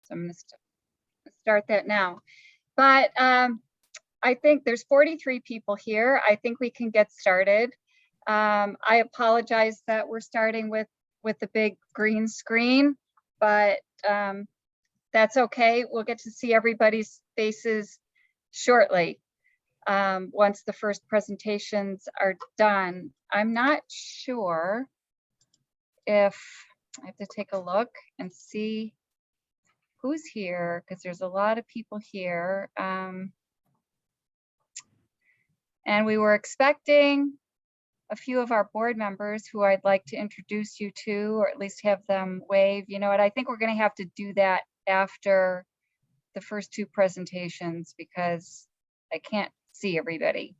So I'm going to start that now. But I think there's 43 people here. I think we can get started. I apologize that we're starting with the big green screen, but that's okay. We'll get to see everybody's faces shortly once the first presentations are done. I'm not sure if I have to take a look and see who's here, because there's a lot of people here. And we were expecting a few of our board members who I'd like to introduce you to, or at least have them wave. You know what, I think we're going to have to do that after the first two presentations because I can't see everybody.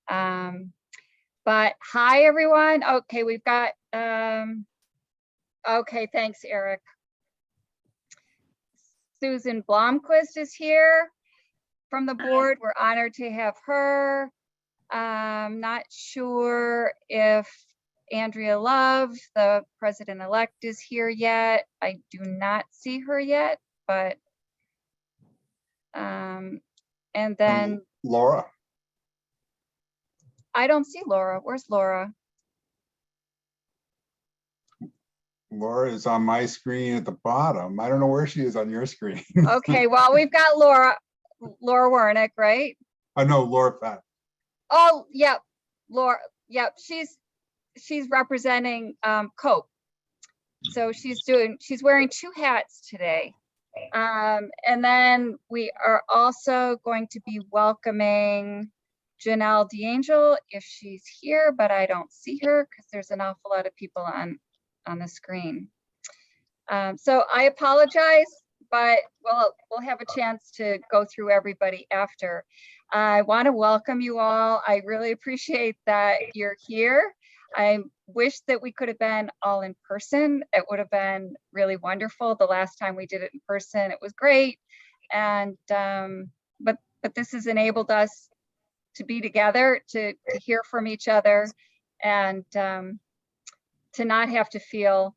But hi, everyone. Okay, we've got, okay, thanks, Eric. Susan Blomquist is here from the board. We're honored to have her. Not sure if Andrea Love, the president-elect, is here yet. I do not see her yet, but and then Laura. I don't see Laura. Where's Laura? Laura is on my screen at the bottom. I don't know where she is on your screen. Okay, well, we've got Laura Wernick, right? I know Laura Fat. Oh, yep, Laura, yep, she's representing COPE. So she's wearing two hats today. And then we are also going to be welcoming Janelle DeAngel if she's here, but I don't see her because there's an awful lot of people on the screen. So I apologize, but we'll have a chance to go through everybody after. I want to welcome you all. I really appreciate that you're here. I wish that we could have been all in person. It would have been really wonderful. The last time we did it in person, it was great. And but this has enabled us to be together, to hear from each other, and to not have to feel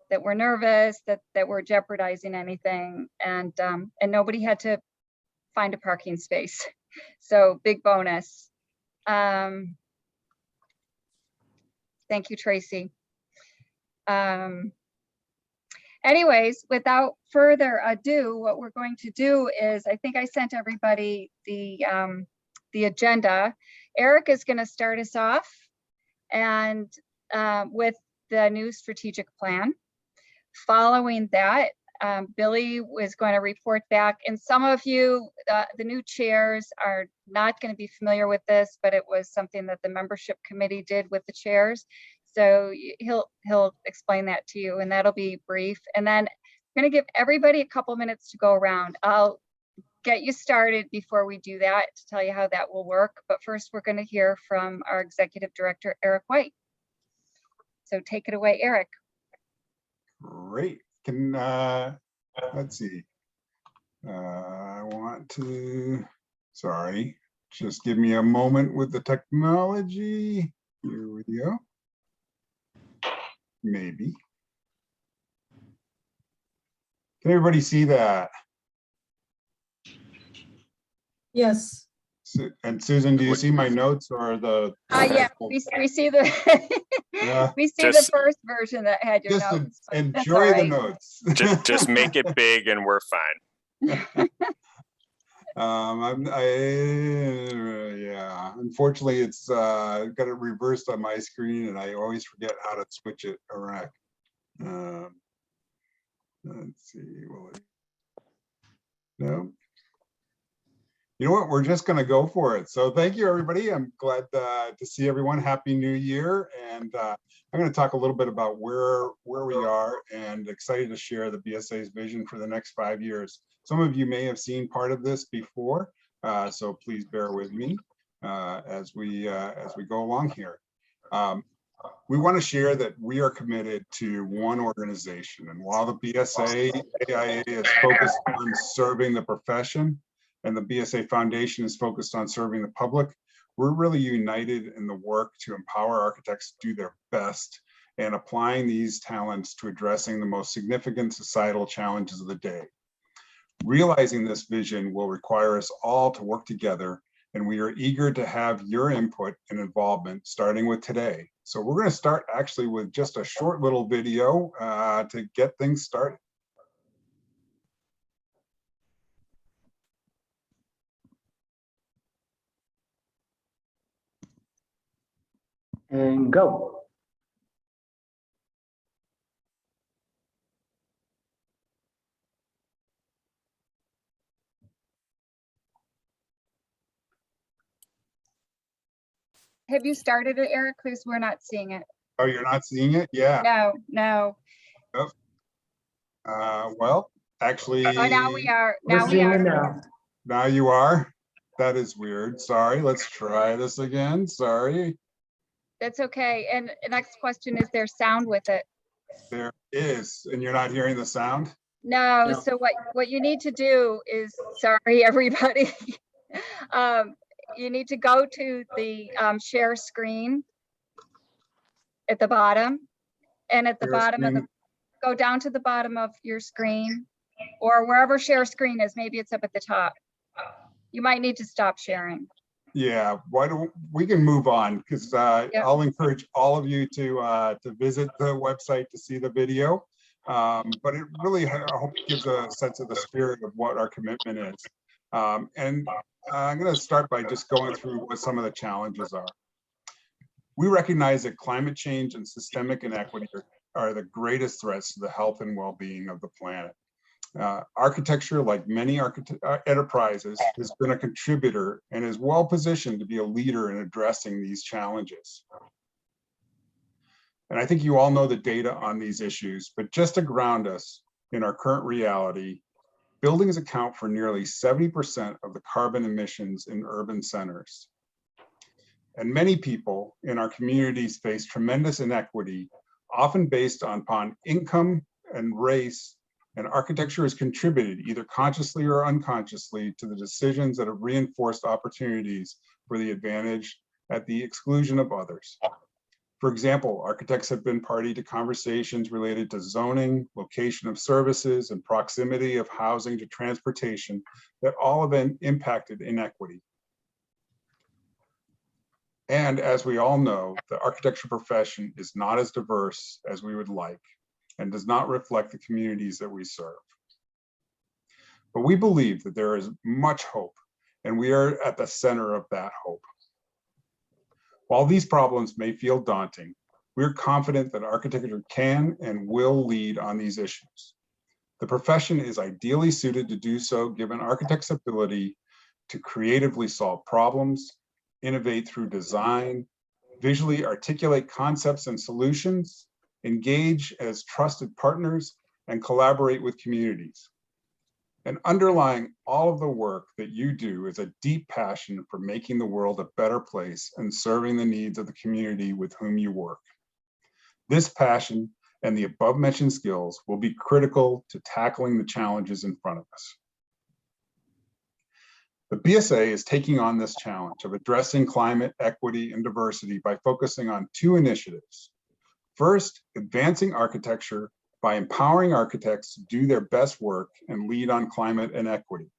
that we're nervous, that we're jeopardizing anything, and nobody had to find a parking space. So big bonus. Thank you, Tracy. Anyways, without further ado, what we're going to do is, I think I sent everybody the agenda. Eric is going to start us off and with the new strategic plan. Following that, Billy was going to report back, and some of you, the new chairs, are not going to be familiar with this, but it was something that the membership committee did with the chairs. So he'll explain that to you, and that'll be brief. And then I'm going to give everybody a couple minutes to go around. I'll get you started before we do that to tell you how that will work. But first, we're going to hear from our executive director, Eric White. So take it away, Eric. Great. Can let's see. I want to, sorry, just give me a moment with the technology. Here we go. Maybe. Can everybody see that? Yes. And Susan, do you see my notes or the? Yeah, we see the Yeah. we see the first version that had your Just notes. enjoy the notes. just make it big and we're fine. Yeah, unfortunately it's got it reversed on my screen and I always forget how to switch it around. Let's see, no. You know what, we're just going to go for it. So thank you, everybody. I'm glad to see everyone. Happy New Year. And I'm going to talk a little bit about where we are, and excited to share the BSA's vision for the next 5 years. Some of you may have seen part of this before, so please bear with me as we go along here. We want to share that we are committed to one organization. And while the BSA AIA is focused on serving the profession, and the BSA Foundation is focused on serving the public, we're really united in the work to empower architects to do their best and applying these talents to addressing the most significant societal challenges of the day. Realizing this vision will require us all to work together, and we are eager to have your input and involvement starting with today. So we're going to start actually with just a short little video to get things started. And go. Have you started it, Eric? Because we're not seeing it. Oh, you're not seeing it? Yeah. No, no. Well, actually, Oh, now we are. We're Now we seeing it are. now. now you are. That is weird. Sorry. Let's try this again. Sorry. That's okay. And the next question is there sound with it? There is, and you're not hearing the sound? No. No. So what you need to do is, sorry, everybody. You need to go to the share screen at the bottom, and at the Share bottom of the, screen. go down to the bottom of your screen, or wherever share screen is. Maybe it's up at the top. You might need to stop sharing. Yeah, why don't we can move on, because Yep. I'll encourage all of you to visit the website to see the video. But it really, I hope, gives a sense of the spirit of what our commitment is. And I'm going to start by just going through what some of the challenges are. We recognize that climate change and systemic inequity are the greatest threats to the health and well-being of the planet. Architecture, like many enterprises, has been a contributor and is well positioned to be a leader in addressing these challenges. And I think you all know the data on these issues, but just to ground us in our current reality, buildings account for nearly 70% of the carbon emissions in urban centers. And many people in our communities face tremendous inequity, often based upon income and race, and architecture has contributed either consciously or unconsciously to the decisions that have reinforced opportunities for the advantage at the exclusion of others. For example, architects have been party to conversations related to zoning, location of services, and proximity of housing to transportation that all have been impacted inequity. And as we all know, the architecture profession is not as diverse as we would like and does not reflect the communities that we serve. But we believe that there is much hope, and we are at the center of that hope. While these problems may feel daunting, we're confident that architecture can and will lead on these issues. The profession is ideally suited to do so, given architects' ability to creatively solve problems, innovate through design, visually articulate concepts and solutions, engage as trusted partners, and collaborate with communities. And underlying all of the work that you do is a deep passion for making the world a better place and serving the needs of the community with whom you work. This passion and the above mentioned skills will be critical to tackling the challenges in front of us. The BSA is taking on this challenge of addressing climate equity and diversity by focusing on two initiatives. First, advancing architecture by empowering architects to do their best work and lead on climate and equity.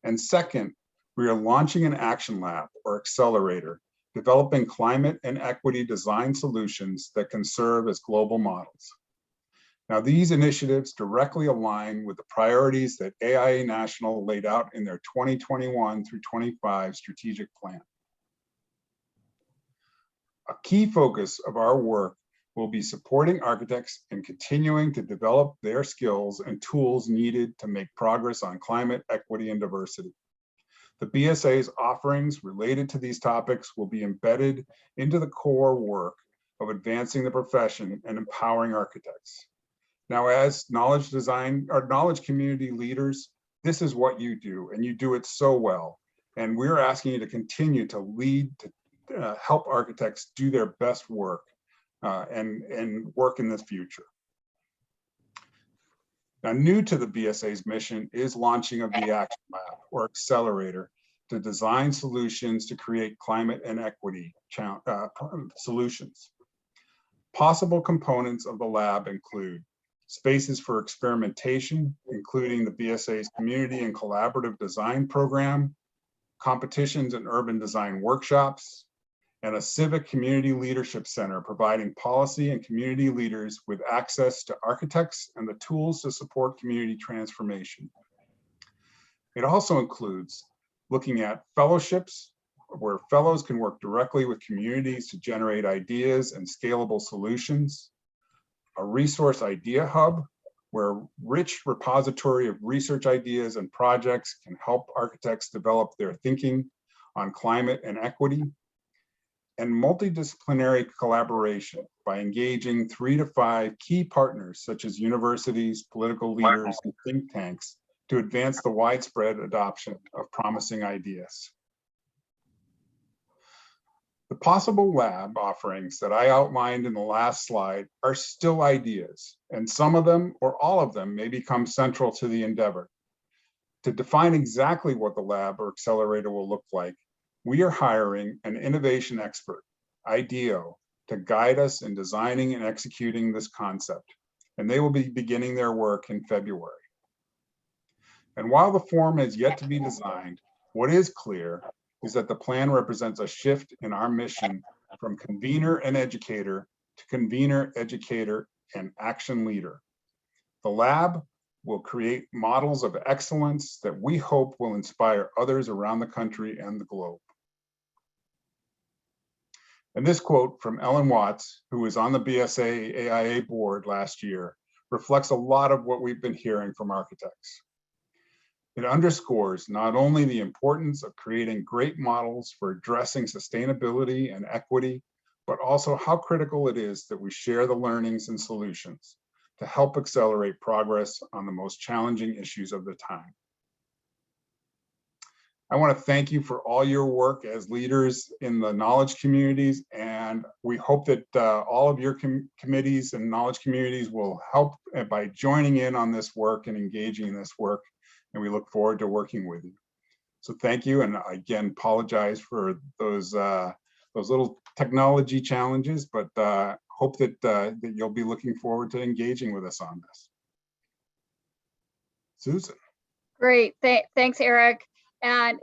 And second, we are launching an action lab or accelerator, developing climate and equity design solutions that can serve as global models. Now, these initiatives directly align with the priorities that AIA National laid out in their 2021 through 25 strategic plan. A key focus of our work will be supporting architects in continuing to develop their skills and tools needed to make progress on climate, equity, and diversity. The BSA's offerings related to these topics will be embedded into the core work of advancing the profession and empowering architects. Now, as knowledge design or knowledge community leaders, this is what you do, and you do it so well. And we're asking you to continue to lead, to help architects do their best work and work in this future. Now, new to the BSA's mission is launching of the Action Lab or Accelerator to design solutions to create climate and equity solutions. Possible components of the lab include spaces for experimentation, including the BSA's Community and Collaborative Design Program, competitions and urban design workshops, and a civic community leadership center providing policy and community leaders with access to architects and the tools to support community transformation. It also includes looking at fellowships, where fellows can work directly with communities to generate ideas and scalable solutions, a resource idea hub, where a rich repository of research ideas and projects can help architects develop their thinking on climate and equity, and multidisciplinary collaboration by engaging 3 to 5 key partners such as universities, political leaders, and think tanks to advance the widespread adoption of promising ideas. The possible lab offerings that I outlined in the last slide are still ideas, and some of them or all of them may become central to the endeavor. To define exactly what the lab or accelerator will look like, we are hiring an innovation expert, IDEO, to guide us in designing and executing this concept, and they will be beginning their work in February. And while the form has yet to be designed, what is clear is that the plan represents a shift in our mission from convener and educator to convener, educator, and action leader. The lab will create models of excellence that we hope will inspire others around the country and the globe. And this quote from Ellen Watts, who was on the BSA AIA board last year, reflects a lot of what we've been hearing from architects. It underscores not only the importance of creating great models for addressing sustainability and equity, but also how critical it is that we share the learnings and solutions to help accelerate progress on the most challenging issues of the time. I want to thank you for all your work as leaders in the knowledge communities, and we hope that all of your committees and knowledge communities will help by joining in on this work and engaging in this work, and we look forward to working with you. So thank you, and again, apologize for those little technology challenges, but hope that you'll be looking forward to engaging with us on this. Susan. Great, thanks, Eric. And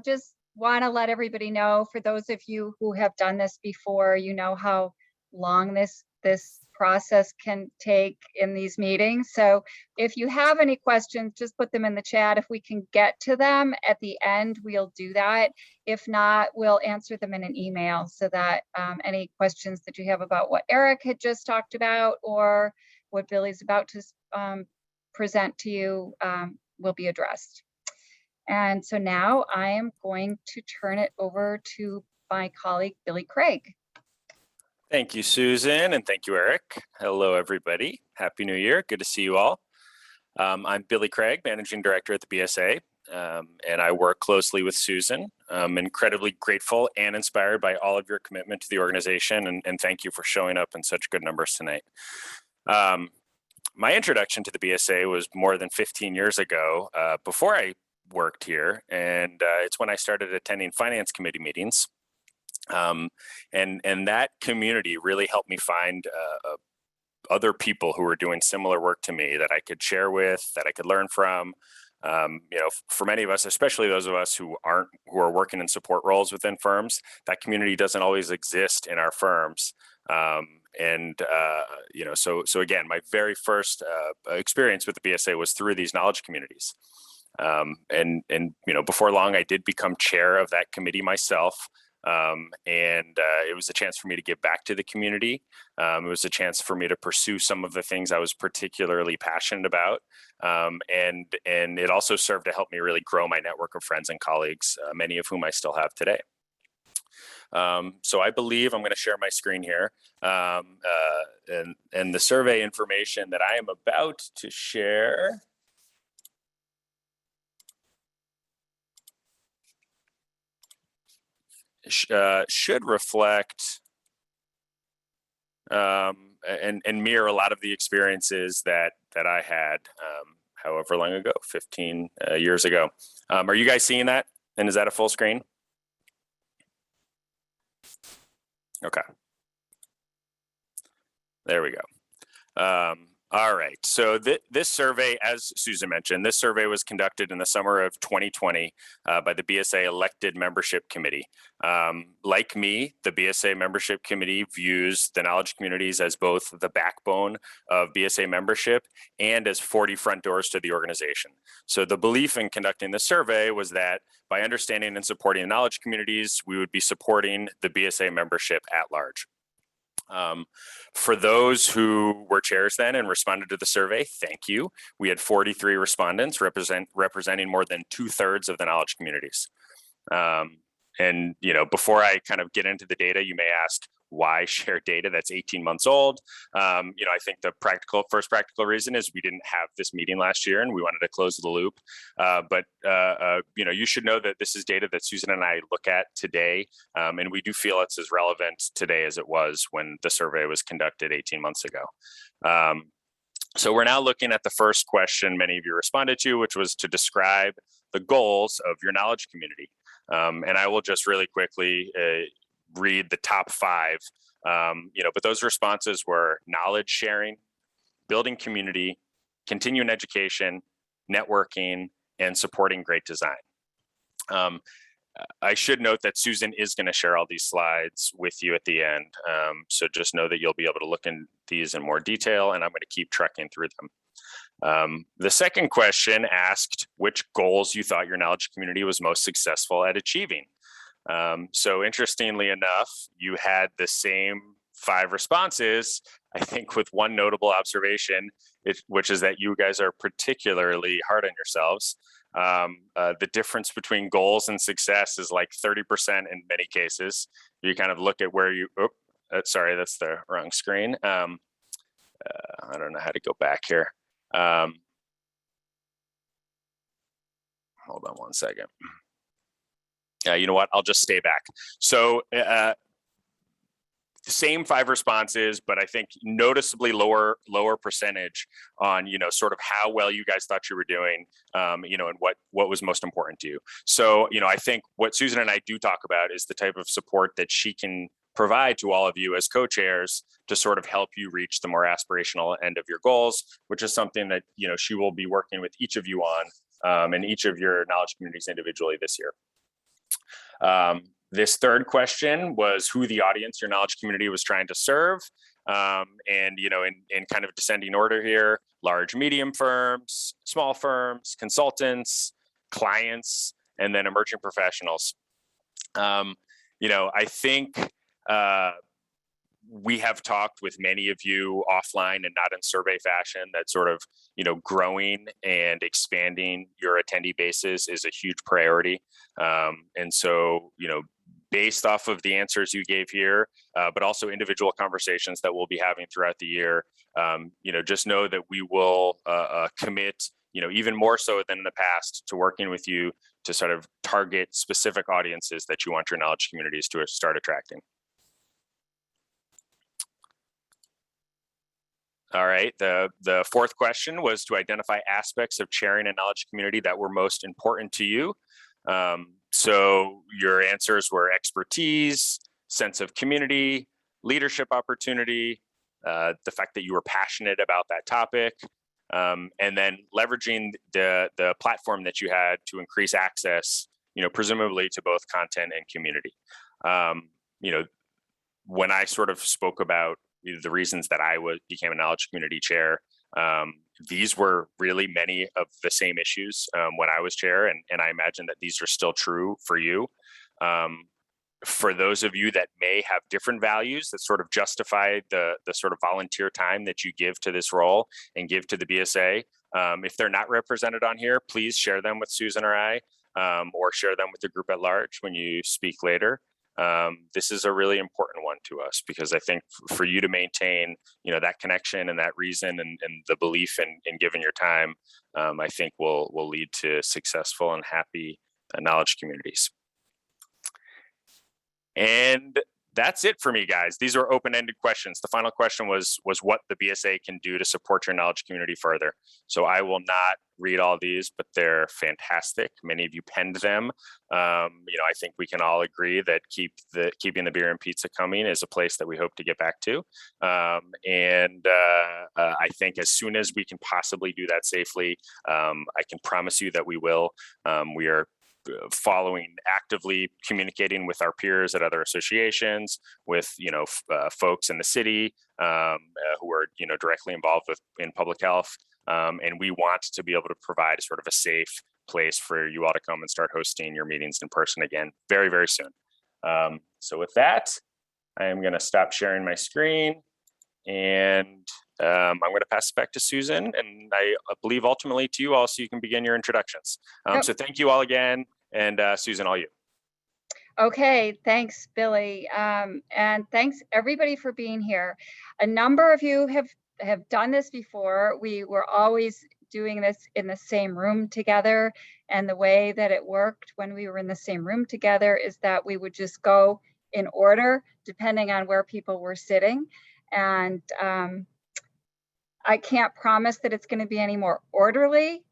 just want to let everybody know, for those of you who have done this before, you know how long this process can take in these meetings. So if you have any questions, just put them in the chat. If we can get to them at the end, we'll do that. If not, we'll answer them in an email so that any questions that you have about what Eric had just talked about or what Billy's about to present to you will be addressed. And so now I am going to turn it over to my colleague, Billy Craig. Thank you, Susan, and thank you, Eric. Hello, everybody. Happy New Year. Good to see you all. I'm Billy Craig, Managing Director at the BSA, and I work closely with Susan. I'm incredibly grateful and inspired by all of your commitment to the organization, and thank you for showing up in such good numbers tonight. My introduction to the BSA was more than 15 years ago, before I worked here, and it's when I started attending finance committee meetings. And that community really helped me find other people who were doing similar work to me that I could share with, that I could learn from. You know, for many of us, especially those of us who are working in support roles within firms, that community doesn't always exist in our firms. You know, so again, my very first experience with the BSA was through these knowledge communities. And you know, before long, I did become chair of that committee myself. It was a chance for me to give back to the community. It was a chance for me to pursue some of the things I was particularly passionate about. And it also served to help me really grow my network of friends and colleagues, many of whom I still have today. So I believe I'm going to share my screen here. And the survey information that I am about to share should reflect and mirror a lot of the experiences that I had, however long ago, 15 years ago. Are you guys seeing that? And is that a full screen? Okay. There we go. All right. So this survey, as Susan mentioned, this survey was conducted in the summer of 2020 by the BSA elected membership committee. Like me, the BSA membership committee views the knowledge communities as both the backbone of BSA membership and as 40 front doors to the organization. So the belief in conducting the survey was that by understanding and supporting the knowledge communities, we would be supporting the BSA membership at large. For those who were chairs then and responded to the survey, thank you. We had 43 respondents representing more than 2/3 of the knowledge communities. And before I kind of get into the data, you may ask, why share data that's 18 months old? I think the first practical reason is we didn't have this meeting last year and we wanted to close the loop. But you should know that this is data that Susan and I look at today. And we do feel it's as relevant today as it was when the survey was conducted 18 months ago. So we're now looking at the first question many of you responded to, which was to describe the goals of your knowledge community. And I will just really quickly read the top 5, but those responses were knowledge sharing, building community, continuing education, networking, and supporting great design. I should note that Susan is going to share all these slides with you at the end. So just know that you'll be able to look in these in more detail, and I'm going to keep trekking through them. The second question asked which goals you thought your knowledge community was most successful at achieving. So interestingly enough, you had the same 5 responses, I think with one notable observation, which is that you guys are particularly hard on yourselves. The difference between goals and success is like 30% in many cases. You kind of look at where you, sorry, that's the wrong screen. I don't know how to go back here. Hold on one second. You know what? I'll just stay back. So same 5 responses, but I think noticeably lower percentage on, sort of how well you guys thought you were doing, and what was most important to you. So, I think what Susan and I do talk about is the type of support that she can provide to all of you as co-chairs to sort of help you reach the more aspirational end of your goals, which is something that, she will be working with each of you on, and each of your knowledge communities individually this year. This third question was who the audience your knowledge community was trying to serve. And, in kind of descending order here, large, medium firms, small firms, consultants, clients, and then emerging professionals. I think we have talked with many of you offline and not in survey fashion that sort of, growing and expanding your attendee bases is a huge priority. And so, based off of the answers you gave here, but also individual conversations that we'll be having throughout the year, just know that we will commit, even more so than in the past, to working with you to sort of target specific audiences that you want your knowledge communities to start attracting. All right, the fourth question was to identify aspects of chairing a knowledge community that were most important to you. So your answers were expertise, sense of community, leadership opportunity, the fact that you were passionate about that topic, and then leveraging the platform that you had to increase access, presumably to both content and community. When I sort of spoke about the reasons that I became a knowledge community chair, these were really many of the same issues when I was chair, and I imagine that these are still true for you. For those of you that may have different values that sort of justify the sort of volunteer time that you give to this role and give to the BSA, if they're not represented on here, please share them with Susan or I, or share them with the group at large when you speak later. This is a really important one to us because I think for you to maintain, that connection and that reason and the belief in giving your time, I think will lead to successful and happy knowledge communities. And that's it for me, guys. These are open-ended questions. The final question was what the BSA can do to support your knowledge community further. So I will not read all these, but they're fantastic. Many of you penned them. I think we can all agree that keeping the beer and pizza coming is a place that we hope to get back to. I think as soon as we can possibly do that safely, I can promise you that we will. We are following, actively communicating with our peers at other associations, with folks in the city who are directly involved in public health, and we want to be able to provide sort of a safe place for you all to come and start hosting your meetings in person again very, very soon. So with that, I am going to stop sharing my screen, and I'm going to pass it back to Susan, and I believe ultimately to you all, so you can begin your introductions. Yep. So thank you all again, and Susan, all you. Okay, thanks, Billy. And thanks everybody for being here. A number of you have done this before. We were always doing this in the same room together. And the way that it worked when we were in the same room together is that we would just go in order, depending on where people were sitting. And I can't promise that it's going to be any more orderly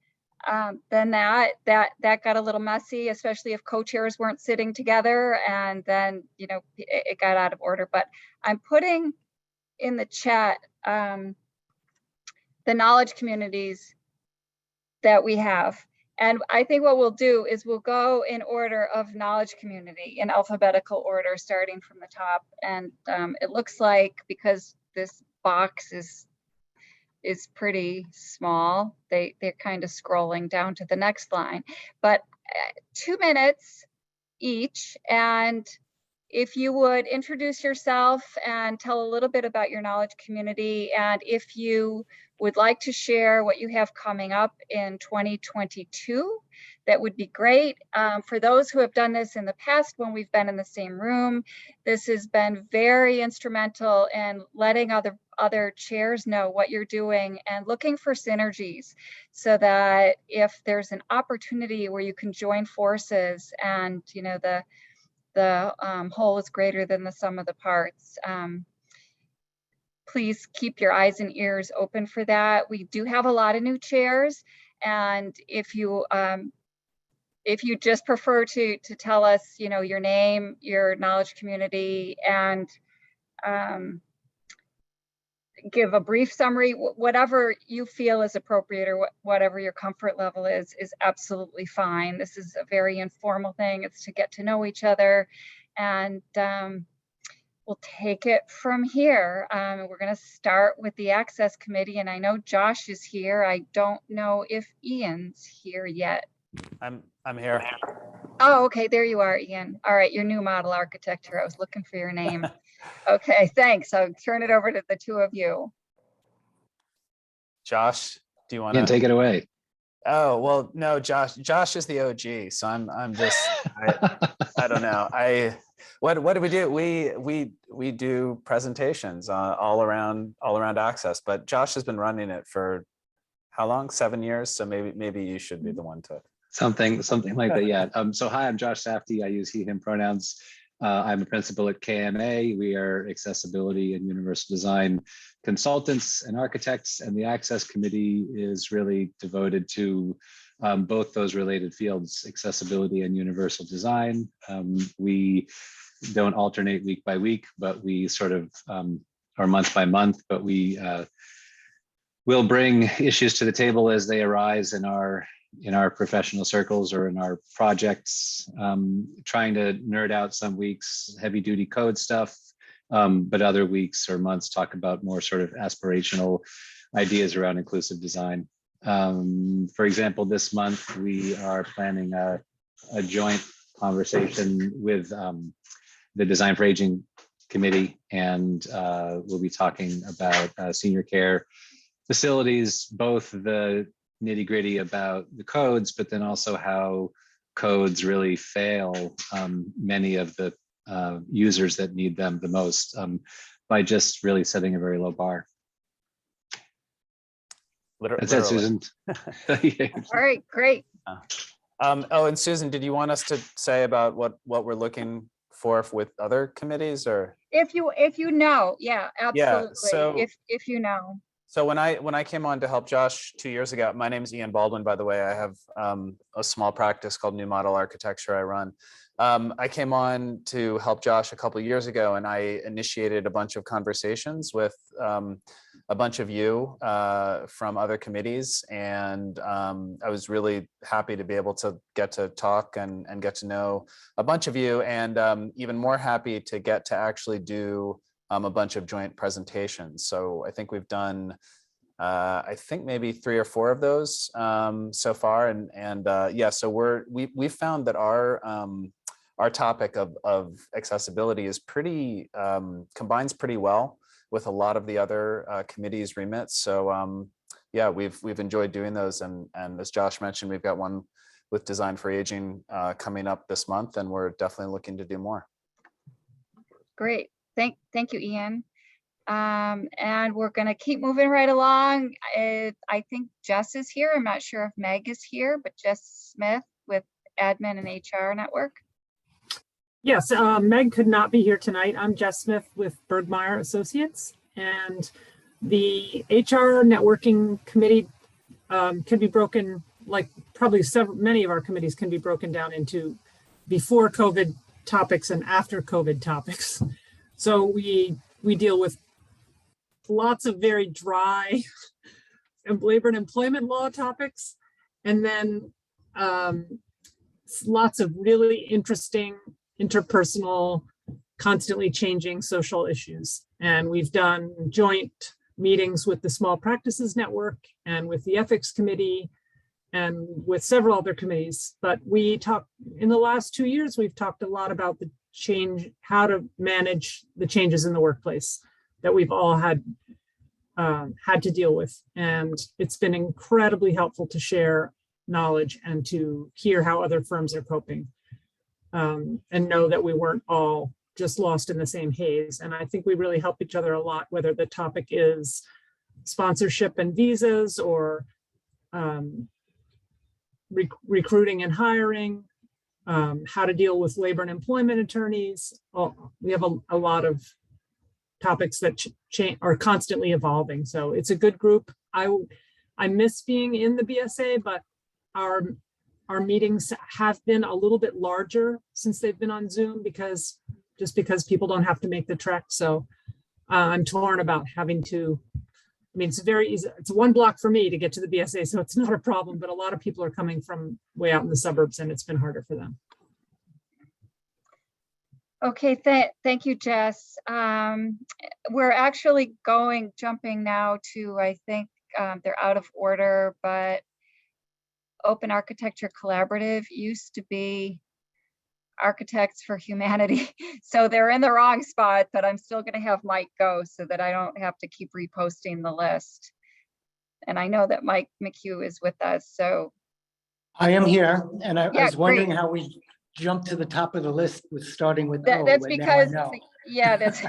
than that. That got a little messy, especially if co-chairs weren't sitting together, and then it got out of order. But I'm putting in the chat the knowledge communities that we have. And I think what we'll do is we'll go in order of knowledge community, in alphabetical order, starting from the top. And it looks like, because this box is pretty small, they're kind of scrolling down to the next line, but 2 minutes each. And if you would introduce yourself and tell a little bit about your knowledge community, and if you would like to share what you have coming up in 2022, that would be great. For those who have done this in the past when we've been in the same room, this has been very instrumental in letting other chairs know what you're doing and looking for synergies, so that if there's an opportunity where you can join forces and the whole is greater than the sum of the parts. Please keep your eyes and ears open for that. We do have a lot of new chairs, and if you just prefer to tell us, your name, your knowledge community, and give a brief summary, whatever you feel is appropriate, or whatever your comfort level is absolutely fine. This is a very informal thing. It's to get to know each other, and we'll take it from here. We're going to start with the Access Committee, and I know Josh is here. I don't know if Ian's here yet. I'm here. Oh, okay, there you are, Ian. All right, your new model architect here. I was looking for your name. Okay, thanks. I'll turn it over to the two of you. Josh, do you want to take it away? Oh, well, no, Josh is the OG, so I'm just I don't know. What do we do? We do presentations all around access, but Josh has been running it for how long? 7 years. So maybe you should be the one to. Something like that, yeah. So hi, I'm Josh Safdie. I use he, him pronouns. I'm a principal at KMA. We are accessibility and universal design consultants and architects, and the Access Committee is really devoted to both those related fields, accessibility and universal design. We don't alternate week by week, but we sort of, or month by month, but we will bring issues to the table as they arise in our professional circles or in our projects, trying to nerd out some weeks, heavy duty code stuff, but other weeks or months talk about more sort of aspirational ideas around inclusive design. For example, this month we are planning a joint conversation with the Design for Aging Committee, and we'll be talking about senior care facilities, both the nitty-gritty about the codes, but then also how codes really fail many of the users that need them the most by just really setting a very low bar. That's it, Susan. All right, great. Oh, and Susan, did you want us to say about what we're looking for with other committees or? If you know, yeah, Yeah, absolutely. so- If you know. So when I came on to help Josh 2 years ago, my name is Ian Baldwin, by the way. I have a small practice called New Model Architecture I run. I came on to help Josh a couple of years ago, and I initiated a bunch of conversations with a bunch of you from other committees. And I was really happy to be able to get to talk and get to know a bunch of you, and even more happy to get to actually do a bunch of joint presentations. So I think we've done, I think maybe 3 or 4 of those so far. And yeah, so we've found that our topic of accessibility is pretty, combines pretty well with a lot of the other committees' remits. So yeah, we've enjoyed doing those. And as Josh mentioned, we've got one with Design for Aging coming up this month, and we're definitely looking to do more. Great. Thank you, Ian. And we're going to keep moving right along. I think Jess is here. I'm not sure if Meg is here, but Jess Smith with Admin and HR Network. Yes, Meg could not be here tonight. I'm Jess Smith with Bergmeyer Associates, and the HR networking committee can be broken, like probably many of our committees can be broken down into before COVID topics and after COVID topics. So we deal with lots of very dry labor and employment law topics, and then lots of really interesting interpersonal, constantly changing social issues. And we've done joint meetings with the Small Practices Network and with the Ethics Committee and with several other committees. But we talked in the last 2 years, we've talked a lot about the change, how to manage the changes in the workplace that we've all had to deal with. And it's been incredibly helpful to share knowledge and to hear how other firms are coping, and know that we weren't all just lost in the same haze. And I think we really help each other a lot, whether the topic is sponsorship and visas or recruiting and hiring, how to deal with labor and employment attorneys. We have a lot of topics that are constantly evolving. So it's a good group. I miss being in the BSA, but our meetings have been a little bit larger since they've been on Zoom because people don't have to make the trek. So I'm torn about having to, I mean, it's very easy. It's 1 block for me to get to the BSA, so it's not a problem, but a lot of people are coming from way out in the suburbs and it's been harder for them. Okay, thank you, Jess. We're actually jumping now to, I think they're out of order, but Open Architecture Collaborative used to be Architects for Humanity. So they're in the wrong spot, but I'm still going to have Mike go so that I don't have to keep reposting the list. And I know that Mike McHugh is with us, so. I am here, and I Yeah, was wondering great. how we jumped to the top of the list with starting with O, That's but now I because, know. yeah, that's,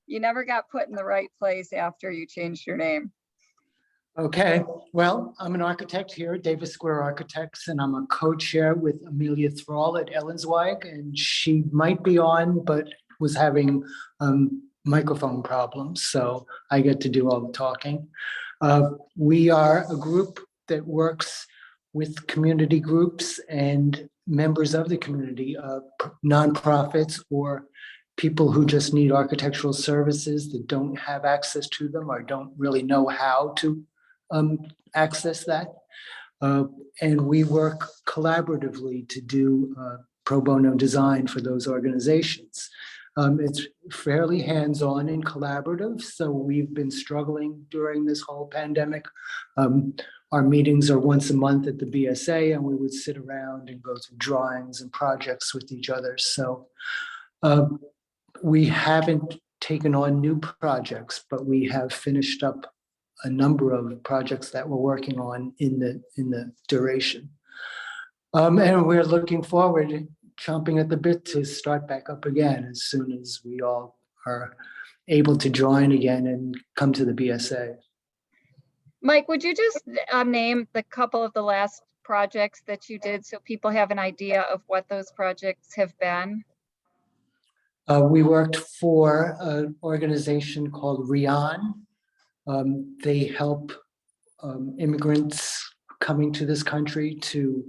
you never got put in the right place after you changed your name. Okay, well, I'm an architect here at Davis Square Architects, and I'm a co-chair with Amelia Thrall at Ellenzweig, and she might be on, but was having microphone problems, so I get to do all the talking. We are a group that works with community groups and members of the community, nonprofits or people who just need architectural services that don't have access to them or don't really know how to access that. And we work collaboratively to do pro bono design for those organizations. It's fairly hands-on and collaborative, so we've been struggling during this whole pandemic. Our meetings are once a month at the BSA, and we would sit around and go through drawings and projects with each other. So we haven't taken on new projects, but we have finished up a number of projects that we're working on in the duration. And we're looking forward, chomping at the bit to start back up again as soon as we all are able to join again and come to the BSA. Mike, would you just name the couple of the last projects that you did so people have an idea of what those projects have been? We worked for an organization called RIAN. They help immigrants coming to this country to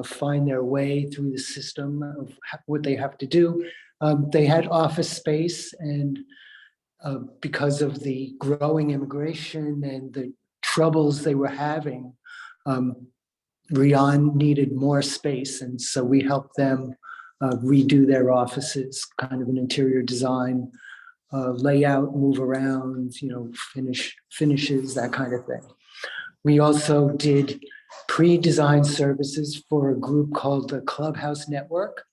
find their way through the system of what they have to do. They had office space, and because of the growing immigration and the troubles they were having, RIAN needed more space, and so we helped them redo their offices, kind of an interior design, layout, move around, finishes, that kind of thing. We also did pre-design services for a group called the Clubhouse Network.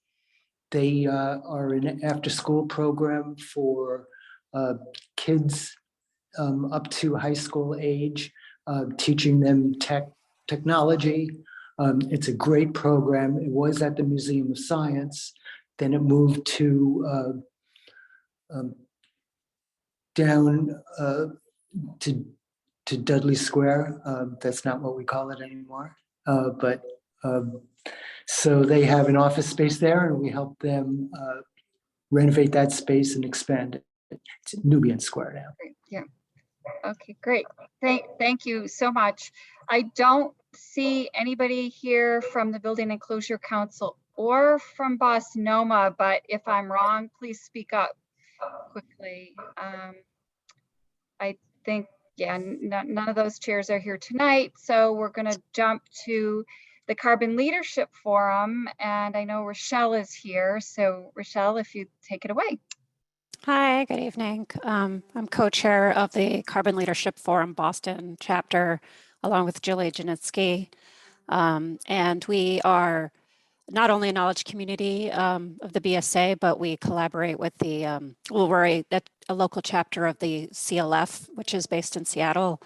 They are an after-school program for kids up to high school age, teaching them technology. It's a great program. It was at the Museum of Science. Then it moved to down to Dudley Square. That's not what we call it anymore. So they have an office space there, and we help them renovate that space and expand it. It's at Nubian Square now. Yeah. Okay, great. Thank you so much. I don't see anybody here from the Building Enclosure Council or from Boss Noma, but if I'm wrong, please speak up quickly. I think, yeah, none of those chairs are here tonight, so we're going to jump to the Carbon Leadership Forum, and I know Rochelle is here, so Rochelle, if you take it away. Hi, good evening. I'm co-chair of the Carbon Leadership Forum Boston chapter, along with Julie Janitsky. And we are not only a knowledge community of the BSA, but we collaborate with the, we're a local chapter of the CLF, which is based in Seattle.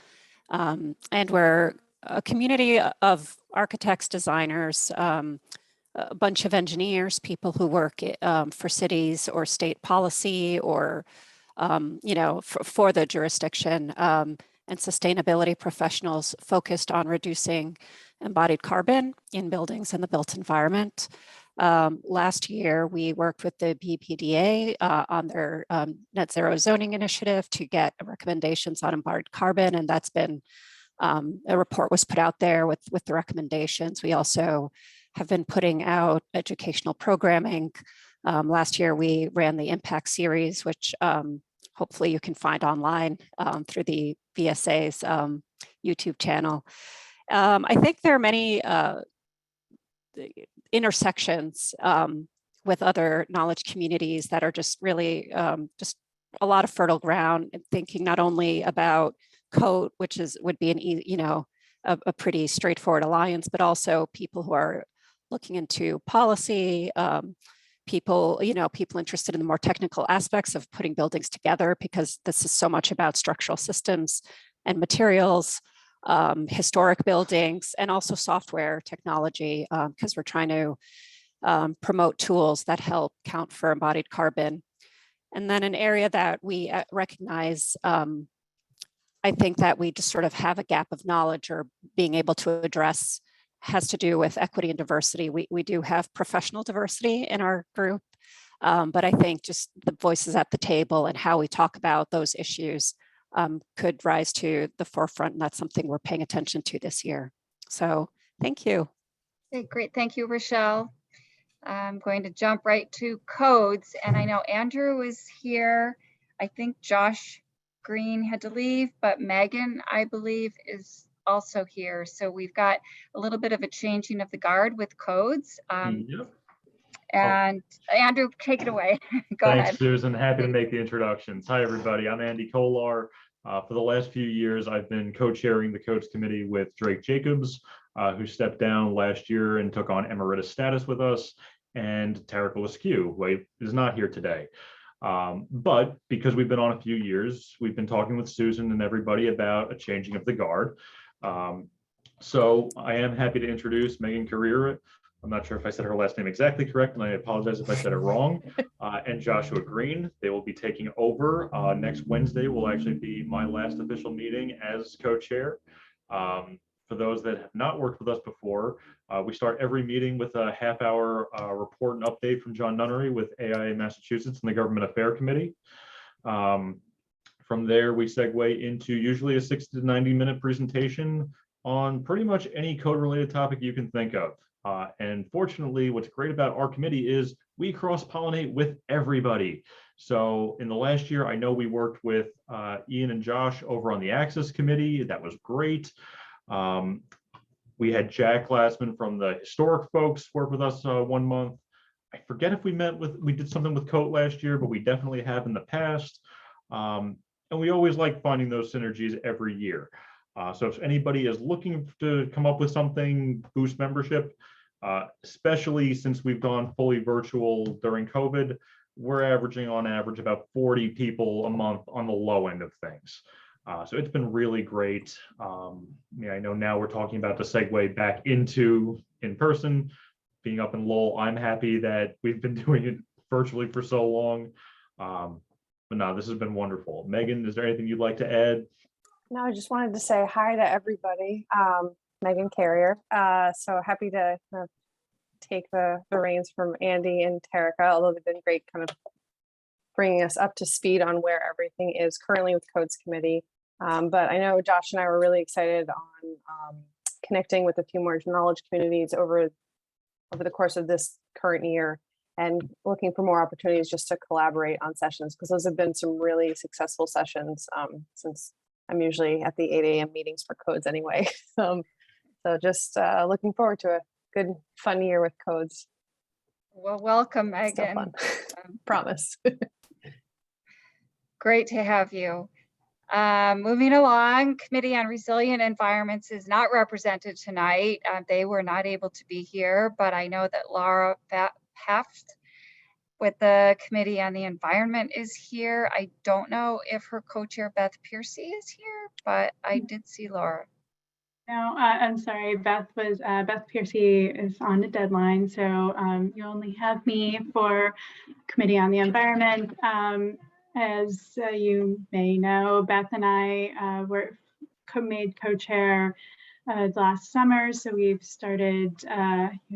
And we're a community of architects, designers, a bunch of engineers, people who work for cities or state policy or, for the jurisdiction, and sustainability professionals focused on reducing embodied carbon in buildings and the built environment. Last year, we worked with the BPDA on their net zero zoning initiative to get recommendations on embodied carbon, and that's been, a report was put out there with the recommendations. We also have been putting out educational programming. Last year, we ran the Impact Series, which hopefully you can find online through the BSA's YouTube channel. I think there are many intersections with other knowledge communities that are just really just a lot of fertile ground, and thinking not only about code, which would be a pretty straightforward alliance, but also people who are looking into policy, people interested in the more technical aspects of putting buildings together, because this is so much about structural systems and materials, historic buildings, and also software technology, because we're trying to promote tools that help count for embodied carbon. And then an area that we recognize, I think that we just sort of have a gap of knowledge or being able to address, has to do with equity and diversity. We do have professional diversity in our group, but I think just the voices at the table and how we talk about those issues could rise to the forefront, and that's something we're paying attention to this year. So thank you. Okay, great. Thank you, Rochelle. I'm going to jump right to codes, and I know Andrew is here. I think Josh Green had to leave, but Megan, I believe, is also here. So we've got a little bit of a changing of the guard with codes. Yep. And Andrew, take it away. Go Thanks, ahead. Susan. Happy to make the introductions. Hi, everybody. I'm Andy Kolar. For the last few years, I've been co-chairing the codes committee with Drake Jacobs, who stepped down last year and took on emeritus status with us, and Tarek Askew, who is not here today. But because we've been on a few years, we've been talking with Susan and everybody about a changing of the guard. So I am happy to introduce Megan Carrera. I'm not sure if I said her last name exactly correct, and I apologize if I said it wrong. And Joshua Green. They will be taking over. Next Wednesday will actually be my last official meeting as co-chair. For those that have not worked with us before, we start every meeting with a half-hour report and update from John Nunnery with AIA Massachusetts and the Government Affairs Committee. From there, we segue into usually a 60 to 90-minute presentation on pretty much any code-related topic you can think of. And fortunately, what's great about our committee is we cross-pollinate with everybody. So in the last year, I know we worked with Ian and Josh over on the Access Committee. That was great. We had Jack Glassman from the historic folks work with us 1 month. I forget if we did something with Coat last year, but we definitely have in the past. And we always like finding those synergies every year. So if anybody is looking to come up with something, boost membership, especially since we've gone fully virtual during COVID, we're averaging on average about 40 people a month on the low end of things. So it's been really great. I know now we're talking about the segue back into in-person, being up in Lowell. I'm happy that we've been doing it virtually for so long. But no, this has been wonderful. Megan, is there anything you'd like to add? No, I just wanted to say hi to everybody. Megan Carrier. So happy to take the reins from Andy and Terica, although they've been great kind of bringing us up to speed on where everything is currently with Codes Committee. But I know Josh and I were really excited on connecting with a few more knowledge communities over the course of this current year, and looking for more opportunities just to collaborate on sessions, because those have been some really successful sessions since I'm usually at the 8 a.m. meetings for Codes anyway. So just looking forward to a good, fun year with Codes. Well, welcome, Still Megan. fun. Promise. Great to have you. Moving along, Committee on Resilient Environments is not represented tonight. They were not able to be here, but I know that Laura Haft with the Committee on the Environment is here. I don't know if her co-chair Beth Piercy is here, but I did see Laura. No, I'm sorry, Beth Piercy is on a deadline, so you only have me for Committee on the Environment. As you may know, Beth and I were made co-chair last summer, so we've started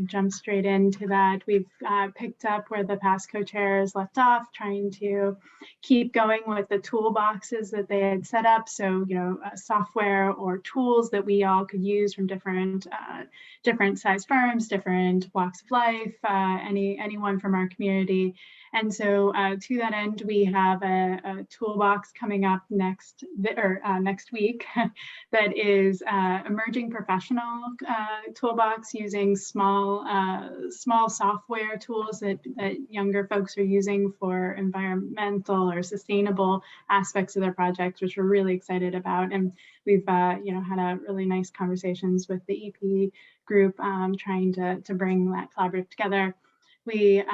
jump straight into that. We've picked up where the past co-chairs left off, trying to keep going with the toolboxes that they had set up. So software or tools that we all could use from different size firms, different walks of life, anyone from our community. And so to that end, we have a toolbox coming up next week that is emerging professional toolbox using small software tools that younger folks are using for environmental or sustainable aspects of their projects, which we're really excited about. And we've had a really nice conversations with the EP group trying to bring that collaborative together. We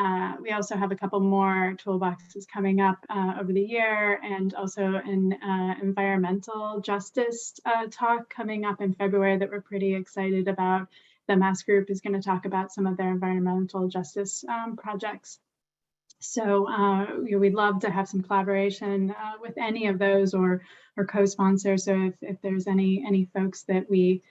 also have a couple more toolboxes coming up over the year, and also an environmental justice talk coming up in February that we're pretty excited about. The Mass Group is going to talk about some of their environmental justice projects. So we'd love to have some collaboration with any of those or co-sponsors. So if there's any folks that we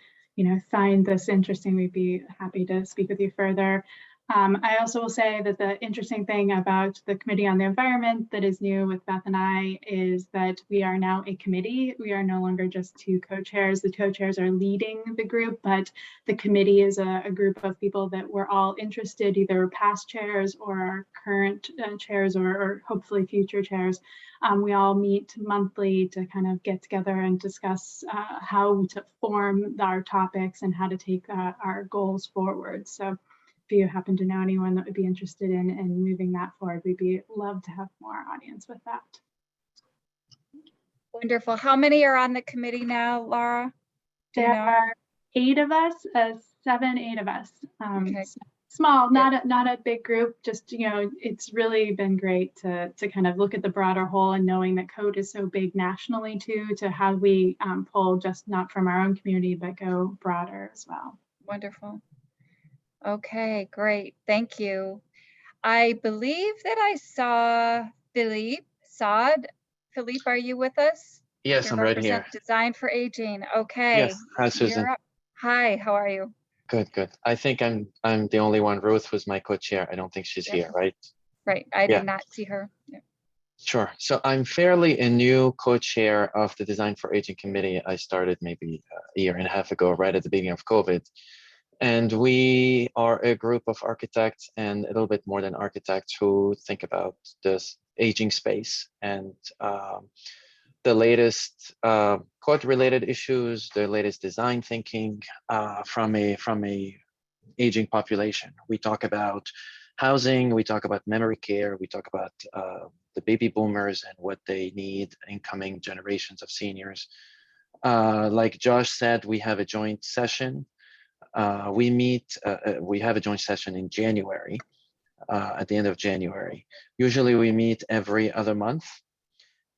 find this interesting, we'd be happy to speak with you further. I also will say that the interesting thing about the Committee on the Environment that is new with Beth and I is that we are now a committee. We are no longer just two co-chairs. The co-chairs are leading the group, but the committee is a group of people that we're all interested, either past chairs or current chairs or hopefully future chairs. We all meet monthly to kind of get together and discuss how to form our topics and how to take our goals forward. So if you happen to know anyone that would be interested in moving that forward, we'd love to have more audience with that. Wonderful. How many are on the committee now, Laura? There are 8 of us, 8 of us. Okay. Small, not a big group. Just it's really been great to kind of look at the broader whole, and knowing that code is so big nationally too, to how we pull just not from our own community but go broader as well. Wonderful. Okay, great. Thank you. I believe that I saw Philippe Saad. Philippe, are you with us? Yes, You I'm right here. represent Design for Aging. Okay. Yes, hi, Susan. You're up. Hi, how are you? Good, good. I think I'm the only one. Ruth was my co-chair. I don't think she's Yep. here, right? Right, I Yeah. did not see her. Yeah. Sure. So I'm fairly a new co-chair of the Design for Aging Committee. I started maybe a year and a half ago, right at the beginning of COVID. And we are a group of architects and a little bit more than architects who think about this aging space and the latest code-related issues, the latest design thinking from a aging population. We talk about housing, we talk about memory care, we talk about the baby boomers and what they need in coming generations of seniors. Like Josh said, we have a joint session. We have a joint session in January, at the end of January. Usually we meet every other month.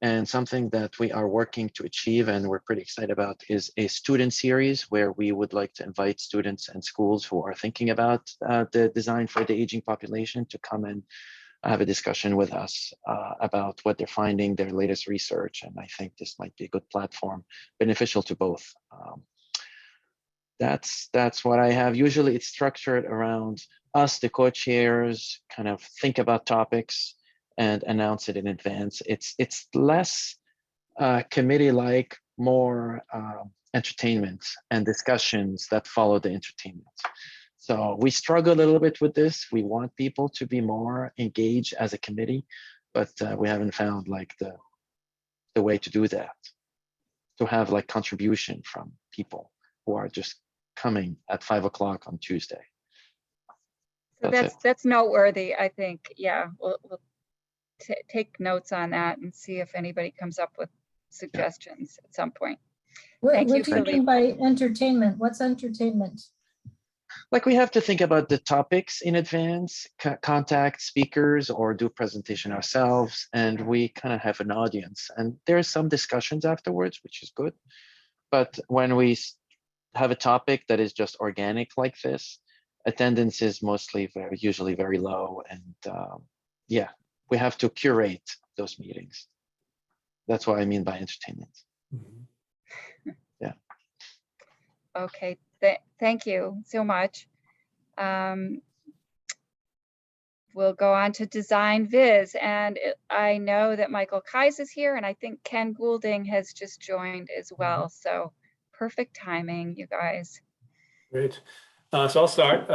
And something that we are working to achieve and we're pretty excited about is a student series where we would like to invite students and schools who are thinking about the design for the aging population to come and have a discussion with us about what they're finding, their latest research. And I think this might be a good platform, beneficial to both. That's what I have. Usually it's structured around us, the co-chairs, kind of think about topics and announce it in advance. It's less committee-like, more entertainment and discussions that follow the entertainment. So we struggle a little bit with this. We want people to be more engaged as a committee, but we haven't found like the way to do that. To have like contribution from people who are just coming at 5 o'clock on Tuesday. So that's noteworthy, I think. Yeah, we'll take notes on that and see if anybody comes up with suggestions at some point. What do you mean by entertainment? What's entertainment? Like we have to think about the topics in advance, contact speakers or do presentation ourselves, and we kind of have an audience. And there's some discussions afterwards, which is good. But when we have a topic that is just organic like this, attendance is usually very low. And yeah, we have to curate those meetings. That's what I mean by entertainment. Yeah. Okay, thank you so much. We'll go on to Design Viz, and I know that Michael Kais is here, and I think Ken Goulding has just joined as well. So perfect timing, you guys. Great. So I'll start.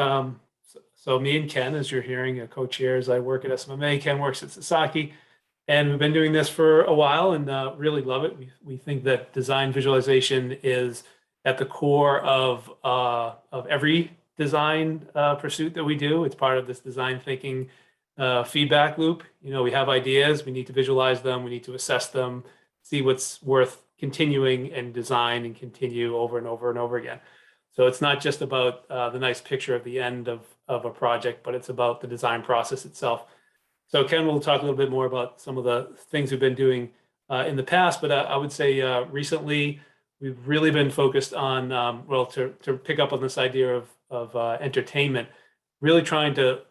So me and Ken, as you're hearing, co-chairs. I work at SMMA. Ken works at Sasaki, and we've been doing this for a while and really love it. We think that design visualization is at the core of every design pursuit that we do. It's part of this design thinking feedback loop. You know, we have ideas, we need to visualize them, we need to assess them, see what's worth continuing and design and continue over and over and over again. So it's not just about the nice picture of the end of a project, but it's about the design process itself. So Ken will talk a little bit more about some of the things we've been doing in the past, but I would say recently we've really been focused on, well, to pick up on this idea of entertainment, really trying to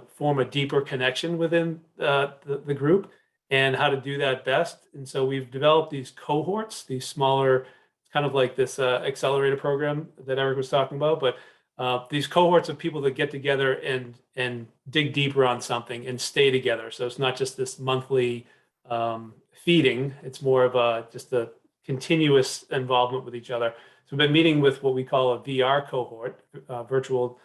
form a deeper connection within the group and how to do that best. And so we've developed these cohorts, these smaller, kind of like this accelerator program that Eric was talking about, but these cohorts of people that get together and dig deeper on something and stay together. So it's not just this monthly feeding, it's more of just a continuous involvement with each other. So we've been meeting with what we call a VR cohort, virtual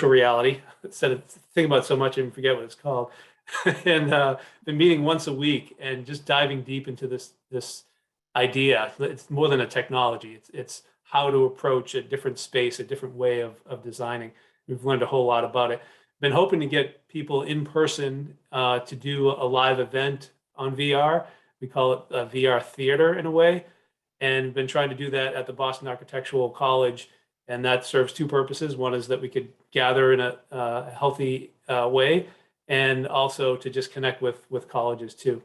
reality. Instead of thinking about so much and forget what it's called. And been meeting once a week and just diving deep into this idea. It's more than a technology. It's how to approach a different space, a different way of designing. We've learned a whole lot about it. Been hoping to get people in person to do a live event on VR. We call it a VR theater in a way, and been trying to do that at the Boston Architectural College. And that serves two purposes. One is that we could gather in a healthy way, and also to just connect with colleges too.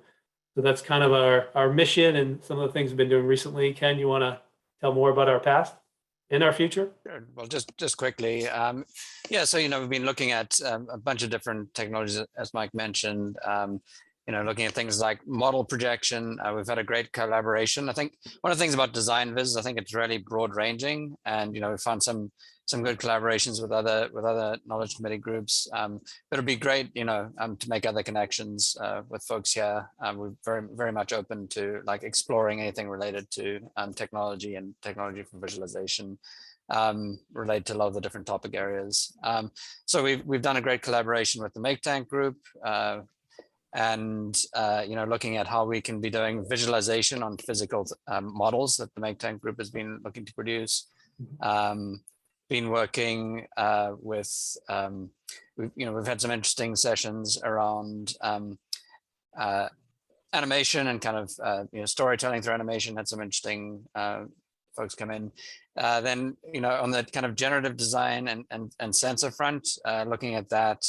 So that's kind of our mission and some of the things we've been doing recently. Ken, you want to tell more about our past and our future? Sure. Well, just quickly. Yeah, so, we've been looking at a bunch of different technologies, as Mike mentioned. looking at things like model projection. We've had a great collaboration. I think one of the things about Design Viz, I think it's really broad ranging, and we've found some good collaborations with other knowledge committee groups. But it'd be great, to make other connections with folks here. We're very much open to like exploring anything related to technology and technology for visualization, related to a lot of the different topic areas. So we've done a great collaboration with the Make Tank group, and looking at how we can be doing visualization on physical models that the Make Tank group has been looking to produce. Been working with, we've had some interesting sessions around animation and kind of storytelling through animation. Had some interesting folks come in. Then on the kind of generative design and sensor front, looking at that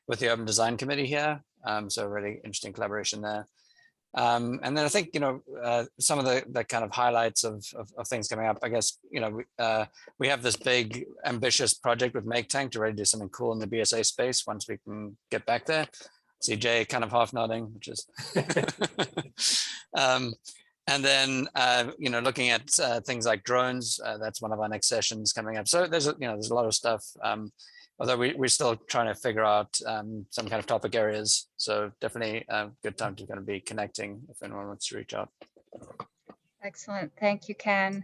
with the Urban Design Committee here. So really interesting collaboration there. And then I think some of the kind of highlights of things coming up. I guess we have this big ambitious project with Make Tank to really do something cool in the BSA space once we can get back there. See Jay kind of half nodding, which is and then looking at things like drones. That's one of our next sessions coming up. So there's a lot of stuff. Although we're still trying to figure out some kind of topic areas. So definitely a good time to kind of be connecting if anyone wants to reach out. Excellent. Thank you, Ken.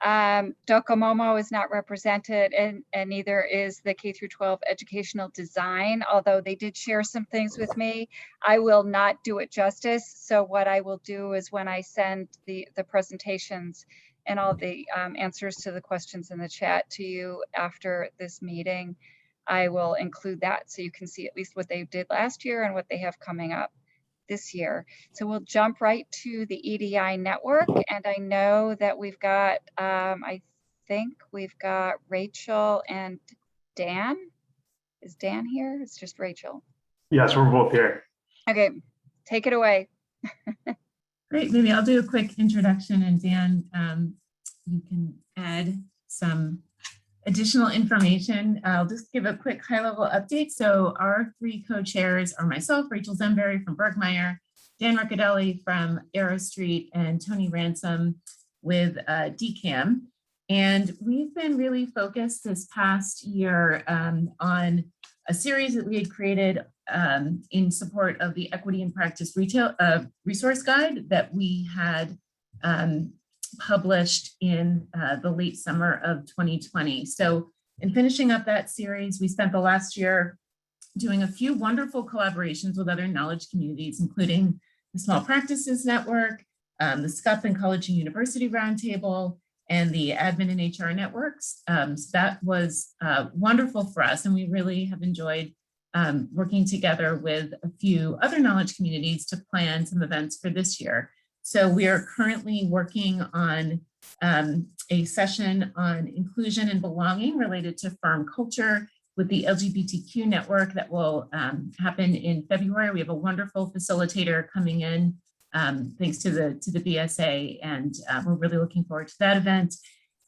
Docomomo is not represented, and neither is the K through 12 educational design, although they did share some things with me. I will not do it justice. So what I will do is when I send the presentations and all the answers to the questions in the chat to you after this meeting, I will include that so you can see at least what they did last year and what they have coming up this year. So we'll jump right to the EDI network. And I know that we've got, I think we've got Rachel and Dan. Is Dan here? It's just Rachel. Yes, we're both here. Okay, take it away. Great, maybe I'll do a quick introduction, and Dan, you can add some additional information. I'll just give a quick high-level update. So our three co-chairs are myself, Rachel Zemberry from Bergmeyer, Dan Riccadelli from Arrow Street, and Tony Ransom with DCAM. And we've been really focused this past year on a series that we had created in support of the Equity in Practice Retail Resource Guide that we had published in the late summer of 2020. So in finishing up that series, we spent the last year doing a few wonderful collaborations with other knowledge communities, including the Small Practices Network, the SCUP and College and University Roundtable, and the Admin and HR Networks. So that was wonderful for us, and we really have enjoyed working together with a few other knowledge communities to plan some events for this year. So we are currently working on a session on inclusion and belonging related to firm culture with the LGBTQ network that will happen in February. We have a wonderful facilitator coming in, thanks to the BSA, and we're really looking forward to that event.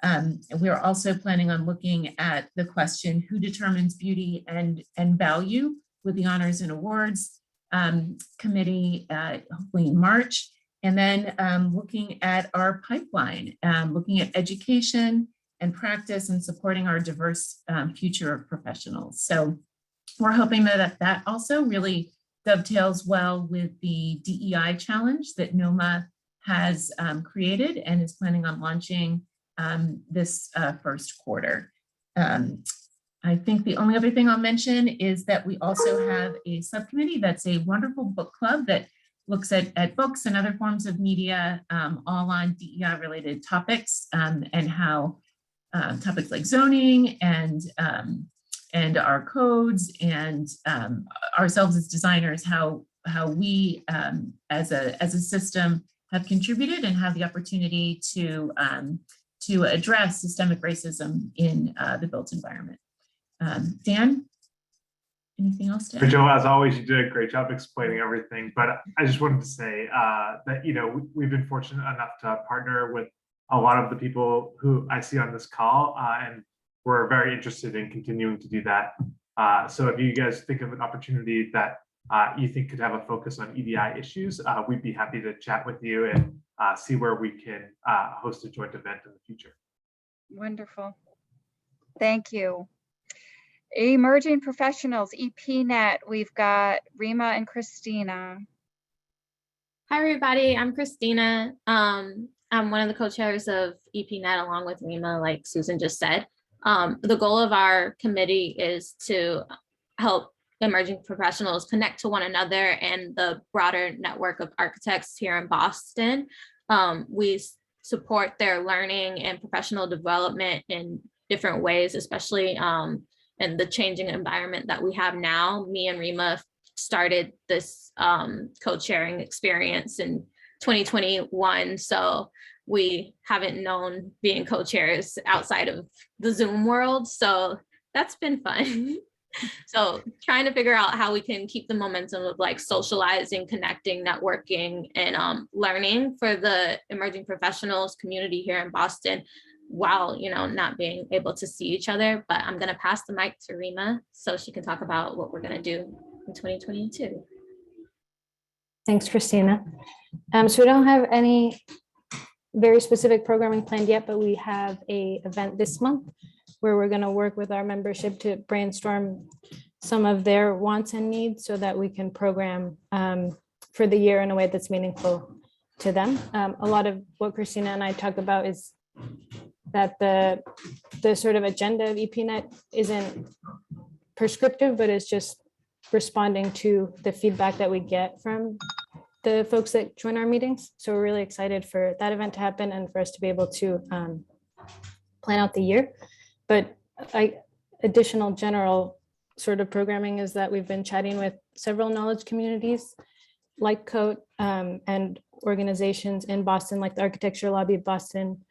And we are also planning on looking at the question, who determines beauty and value, with the Honors and Awards Committee, hopefully in March. And then looking at our pipeline, looking at education and practice and supporting our diverse future of professionals. So we're hoping that also really dovetails well with the DEI challenge that NOMA has created and is planning on launching this first quarter. I think the only other thing I'll mention is that we also have a subcommittee that's a wonderful book club that looks at books and other forms of media, all on DEI related topics, and how topics like zoning and our codes and ourselves as designers, how we as a system have contributed and have the opportunity to address systemic racism in the built environment. Dan? Anything else to add? Rachel, as always, you did a great job explaining everything, but I just wanted to say that, we've been fortunate enough to partner with a lot of the people who I see on this call, and we're very interested in continuing to do that. So if you guys think of an opportunity that you think could have a focus on EDI issues, we'd be happy to chat with you and see where we can host a joint event in the future. Wonderful. Thank you. Emerging Professionals, EPNET, we've got Rima and Christina. Hi, everybody. I'm Christina. I'm one of the co-chairs of EPNET along with Rima, like Susan just said. The goal of our committee is to help emerging professionals connect to one another and the broader network of architects here in Boston. We support their learning and professional development in different ways, especially in the changing environment that we have now. Me and Rima started this co-chairing experience in 2021. So we haven't known being co-chairs outside of the Zoom world. So that's been fun. So trying to figure out how we can keep the momentum of like socializing, connecting, networking, and learning for the emerging professionals community here in Boston, while, you know, not being able to see each other. But I'm going to pass the mic to Rima so she can talk about what we're going to do in 2022. Thanks, Christina. So we don't have any very specific programming planned yet, but we have an event this month where we're going to work with our membership to brainstorm some of their wants and needs so that we can program for the year in a way that's meaningful to them. A lot of what Christina and I talk about is that the sort of agenda of EPNET isn't prescriptive, but it's just responding to the feedback that we get from the folks that join our meetings. So we're really excited for that event to happen and for us to be able to plan out the year. But additional general sort of programming is that we've been chatting with several knowledge communities like COAT and organizations in Boston, like the Architecture Lobby of Boston,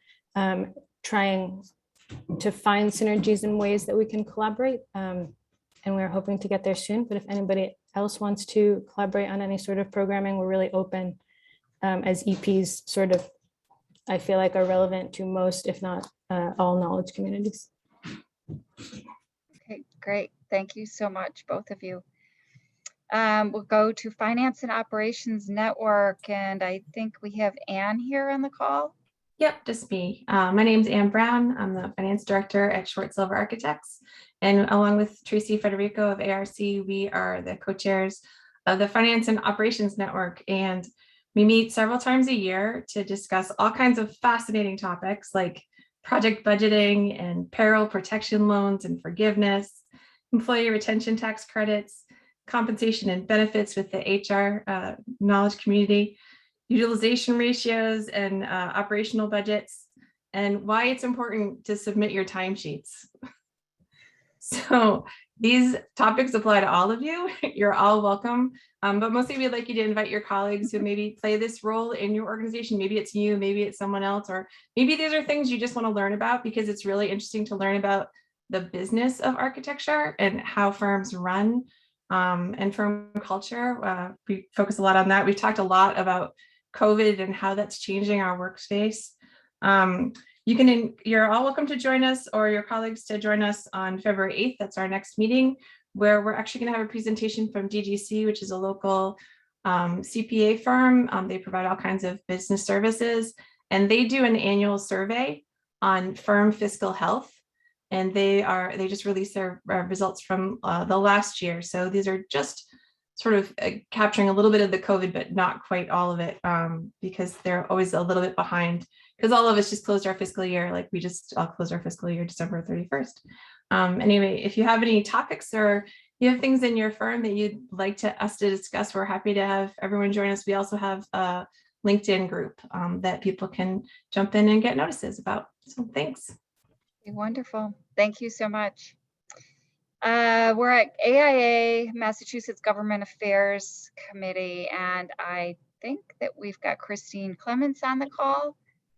trying to find synergies and ways that we can collaborate. And we're hoping to get there soon. But if anybody else wants to collaborate on any sort of programming, we're really open as EPs sort of, I feel like, are relevant to most, if not all knowledge communities. Okay, great. Thank you so much, both of you. We'll go to Finance and Operations Network, and I think we have Anne here on the call. Yep, just me. My name's Anne Brown. I'm the finance director at Short Silver Architects. And along with Tracy Federico of ARC, we are the co-chairs of the Finance and Operations Network. And we meet several times a year to discuss all kinds of fascinating topics like project budgeting and payroll protection loans and forgiveness, employee retention tax credits, compensation and benefits with the HR knowledge community, utilization ratios and operational budgets, and why it's important to submit your timesheets. So these topics apply to all of you. You're all welcome. But mostly we'd like you to invite your colleagues who maybe play this role in your organization. Maybe it's you, maybe it's someone else, or maybe these are things you just want to learn about because it's really interesting to learn about the business of architecture and how firms run and firm culture. We focus a lot on that. We've talked a lot about COVID and how that's changing our workspace. You're all welcome to join us, or your colleagues to join us on February 8th. That's our next meeting, where we're actually going to have a presentation from DGC, which is a local CPA firm. They provide all kinds of business services, and they do an annual survey on firm fiscal health. And they just released their results from the last year. So these are just sort of capturing a little bit of the COVID, but not quite all of it, because they're always a little bit behind, because all of us just closed our fiscal year. Like we just all closed our fiscal year December 31st. Anyway, if you have any topics or you have things in your firm that you'd like us to discuss, we're happy to have everyone join us. We also have a LinkedIn group that people can jump in and get notices about. So thanks. Wonderful. Thank you so much. We're at AIA, Massachusetts Government Affairs Committee, and I think that we've got Christine Clements on the call.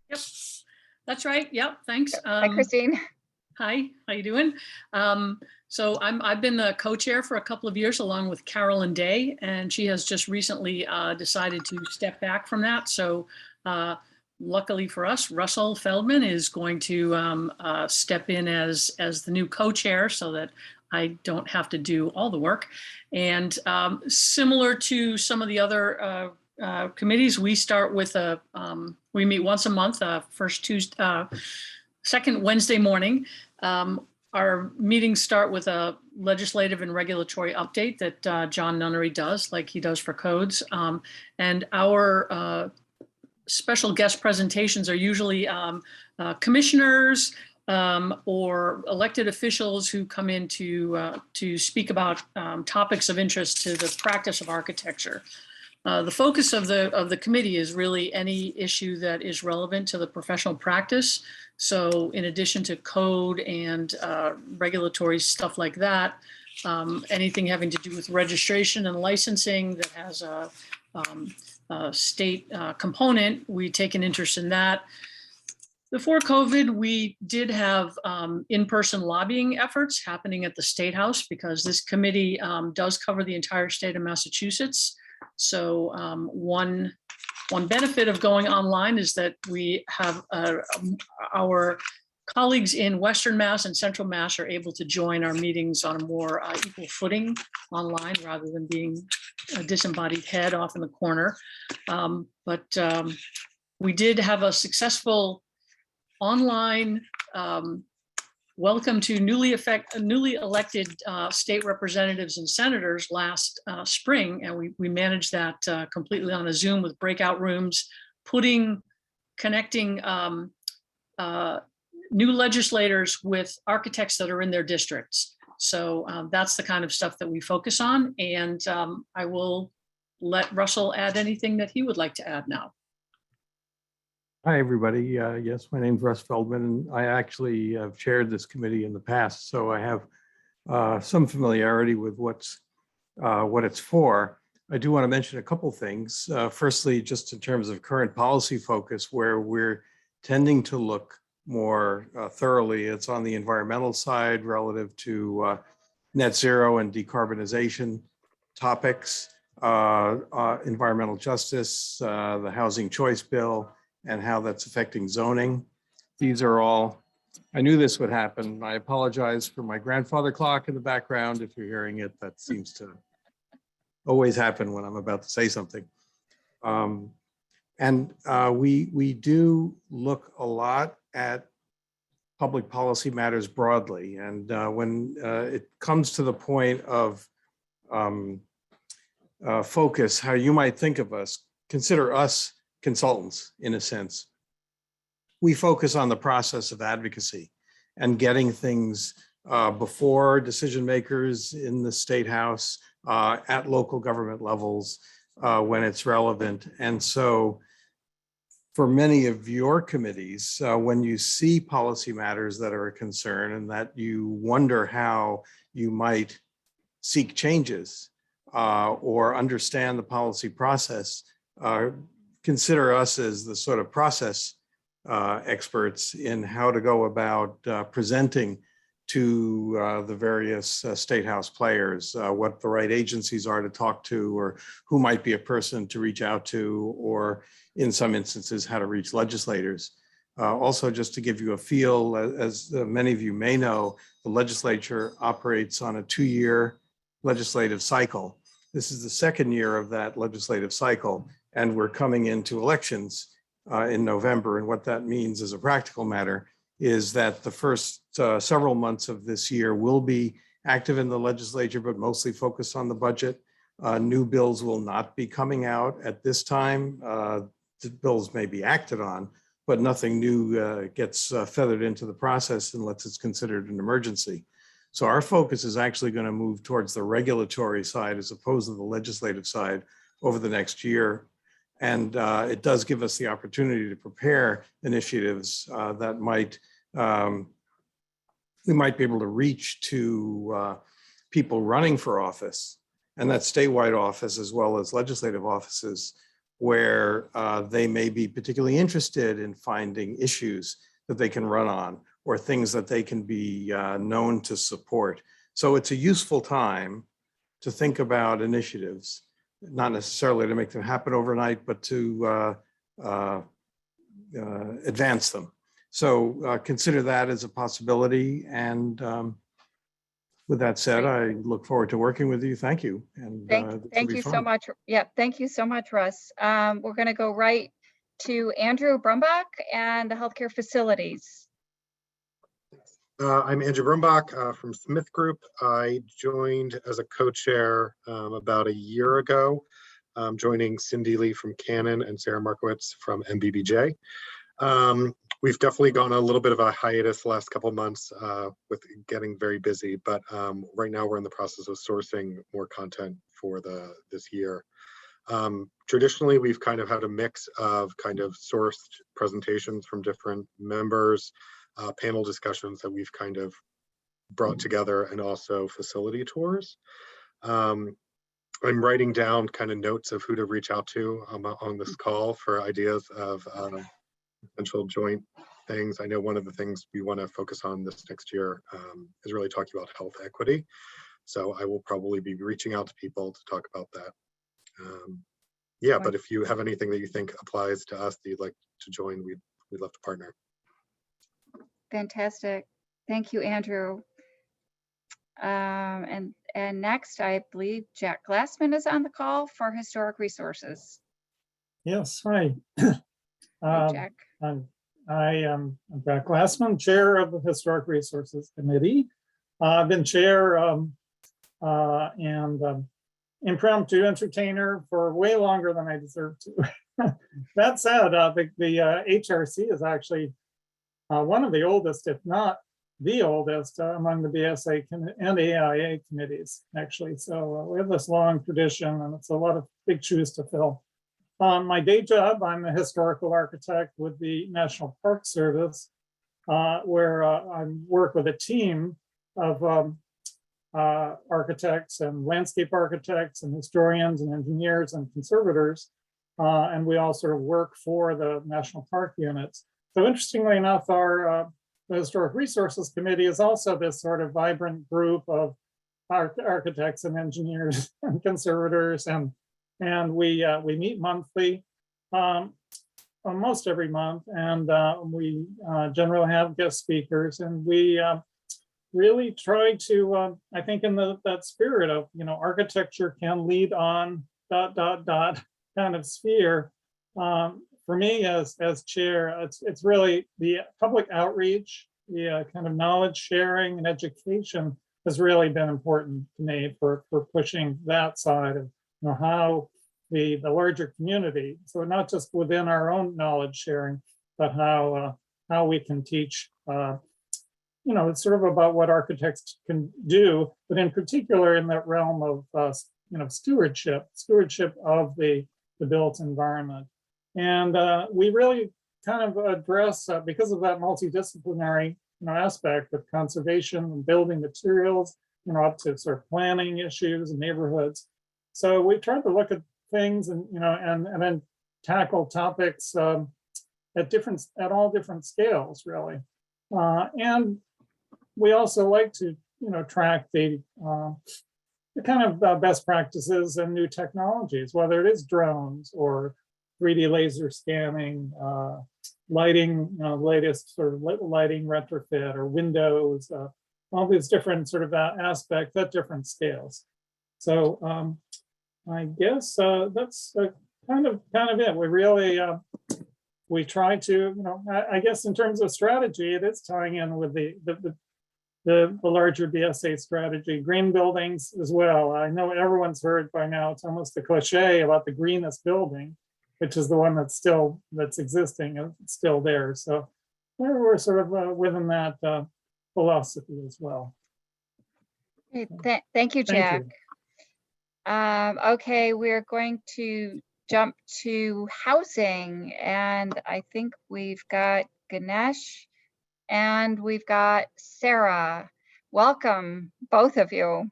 Yep, that's right. Yep, thanks. Hi, Christine. Hi, how you doing? So I've been the co-chair for a couple of years along with Carolyn Day, and she has just recently decided to step back from that. So luckily for us, Russell Feldman is going to step in as the new co-chair so that I don't have to do all the work. And similar to some of the other committees, we start with we meet once a month, second Wednesday morning. Our meetings start with a legislative and regulatory update that John Nunnery does, like he does for codes. And our special guest presentations are usually commissioners or elected officials who come in to speak about topics of interest to the practice of architecture. The focus of the committee is really any issue that is relevant to the professional practice. So in addition to code and regulatory stuff like that, anything having to do with registration and licensing that has a state component, we take an interest in that. Before COVID, we did have in-person lobbying efforts happening at the State House because this committee does cover the entire state of Massachusetts. So one benefit of going online is that we have our colleagues in Western Mass and Central Mass are able to join our meetings on a more equal footing online rather than being a disembodied head off in the corner. But we did have a successful online welcome to newly elected state representatives and senators last spring, and we managed that completely on a Zoom with breakout rooms, connecting new legislators with architects that are in their districts. So that's the kind of stuff that we focus on, and I will let Russell add anything that he would like to add now. Hi, everybody. Yes, my name's Russ Feldman, and I actually have chaired this committee in the past, so I have some familiarity with what it's for. I do want to mention a couple things. Firstly, just in terms of current policy focus, where we're tending to look more thoroughly, it's on the environmental side relative to net zero and decarbonization topics, environmental justice, the housing choice bill, and how that's affecting zoning. These are all, I knew this would happen. I apologize for my grandfather clock in the background. If you're hearing it, that seems to always happen when I'm about to say something. We do look a lot at public policy matters broadly. And when it comes to the point of focus, how you might think of us, consider us consultants, in a sense. We focus on the process of advocacy and getting things before decision makers in the State House, at local government levels when it's relevant. And so for many of your committees, when you see policy matters that are a concern and that you wonder how you might seek changes or understand the policy process, consider us as the sort of process experts in how to go about presenting to the various State House players, what the right agencies are to talk to, or who might be a person to reach out to, or in some instances, how to reach legislators. Also, just to give you a feel, as many of you may know, the legislature operates on a 2-year legislative cycle. This is the second year of that legislative cycle, and we're coming into elections in November. And what that means as a practical matter is that the first several months of this year will be active in the legislature, but mostly focused on the budget. New bills will not be coming out at this time. The bills may be acted on, but nothing new gets feathered into the process unless it's considered an emergency. So our focus is actually going to move towards the regulatory side as opposed to the legislative side over the next year. And it does give us the opportunity to prepare initiatives that we might be able to reach to people running for office, and that's statewide office as well as legislative offices, where they may be particularly interested in finding issues that they can run on or things that they can be known to support. So it's a useful time to think about initiatives, not necessarily to make them happen overnight, but to advance them. So consider that as a possibility. And With that said, I look forward to working with you. Thank you. And this will Thank be you so fun. much. Yeah, thank you so much, Russ. We're going to go right to Andrew Brumbach and the healthcare facilities. I'm Andrew Brumbach from Smith Group. I joined as a co-chair about a year ago, joining Cindy Lee from Canon and Sarah Markowitz from MBBJ. We've definitely gone a little bit of a hiatus the last couple of months with getting very busy, but right now we're in the process of sourcing more content for this year. Traditionally, we've kind of had a mix of kind of sourced presentations from different members, panel discussions that we've kind of brought together, and also facility tours. I'm writing down kind of notes of who to reach out to on this call for ideas of potential joint things. I know one of the things we want to focus on this next year is really talking about health equity. So I will probably be reaching out to people to talk about that. Yeah, but if you have anything that you think applies to us that you'd like to join, we'd love to partner. Fantastic. Thank you, Andrew. And next, I believe Jack Glassman is on the call for historic resources. Yes, hi. Hey, Jack. I am Jack Glassman, chair of the Historic Resources Committee. I've been chair and impromptu entertainer for way longer than I deserve to. That said, the HRC is actually one of the oldest, if not the oldest, among the BSA and AIA committees, actually. So we have this long tradition, and it's a lot of big shoes to fill. My day job, I'm a historical architect with the National Park Service, where I work with a team of architects and landscape architects and historians and engineers and conservators. And we all sort of work for the National Park units. So interestingly enough, the Historic Resources Committee is also this sort of vibrant group of architects and engineers and conservators, and we meet monthly, almost every month, and we generally have guest speakers, and we really try to, I think, in that spirit of, architecture can lead on ... kind of sphere. For me as chair, it's really the public outreach, the kind of knowledge sharing and education has really been important to me for pushing that side of how the larger community, so not just within our own knowledge sharing, but how we can teach. It's sort of about what architects can do, but in particular in that realm of stewardship of the built environment. And we really kind of address, because of that multidisciplinary aspect of conservation and building materials, up to sort of planning issues and neighborhoods. So we tried to look at things and then tackle topics at all different scales, really. And we also like to track the kind of best practices and new technologies, whether it is drones or 3D laser scanning, lighting, latest sort of lighting retrofit, or windows, all these different sort of aspects at different scales. So I guess that's kind of it. We really we try to, I guess in terms of strategy, it is tying in with the larger BSA strategy, green buildings as well. I know everyone's heard by now, it's almost a cliche about the greenest building, which is the one that's existing and it's still there. So we're sort of within that philosophy as well. Thank you, Jack. Thank you. Okay, we're going to jump to housing, and I think we've got Ganesh and we've got Sarah. Welcome, both of you.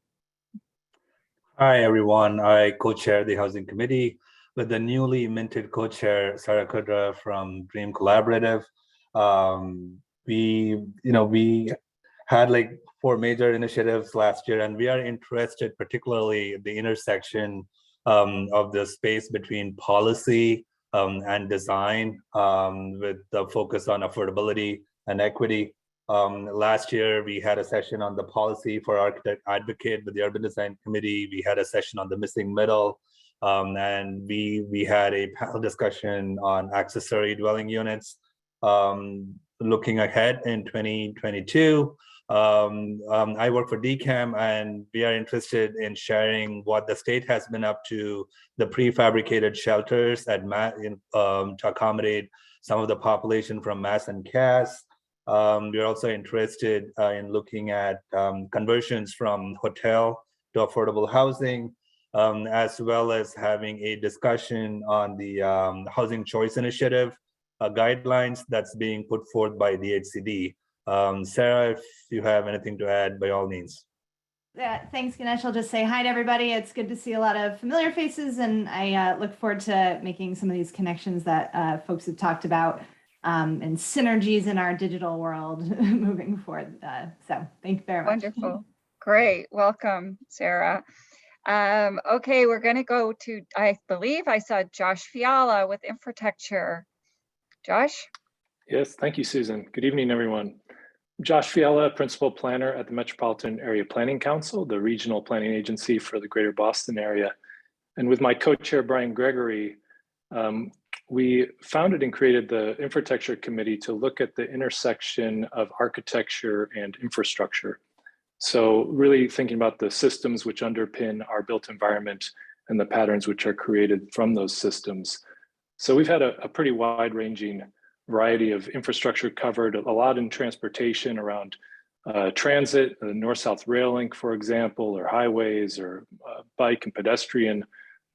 Hi, everyone. I co-chair the Housing Committee with the newly minted co-chair, Sarah Kudra from Dream Collaborative. We had like 4 major initiatives last year, and we are interested particularly in the intersection of the space between policy and design, with the focus on affordability and equity. Last year, we had a session on the policy for architect advocate with the Urban Design Committee. We had a session on the missing middle. And we had a panel discussion on accessory dwelling units. Looking ahead in 2022, I work for DCAM, and we are interested in sharing what the state has been up to, the prefabricated shelters at to accommodate some of the population from Mass and Cass. We're also interested in looking at conversions from hotel to affordable housing, as well as having a discussion on the Housing Choice Initiative guidelines that's being put forth by the HCD. Sarah, if you have anything to add, by all means. Yeah, thanks, Ganesh. I'll just say hi to everybody. It's good to see a lot of familiar faces, and I look forward to making some of these connections that folks have talked about and synergies in our digital world moving forward. So thank you very much. Wonderful. Great. Welcome, Sarah. Okay, we're going to go to, I believe I saw Josh Fiala with Infrastructure. Josh? Yes, thank you, Susan. Good evening, everyone. Josh Fiala, Principal Planner at the Metropolitan Area Planning Council, the regional planning agency for the greater Boston area. And with my co-chair, Brian Gregory, we founded and created the Infrastructure Committee to look at the intersection of architecture and infrastructure. So really thinking about the systems which underpin our built environment and the patterns which are created from those systems. So we've had a pretty wide-ranging variety of infrastructure covered, a lot in transportation around transit, north-south rail link, for example, or highways, or bike and pedestrian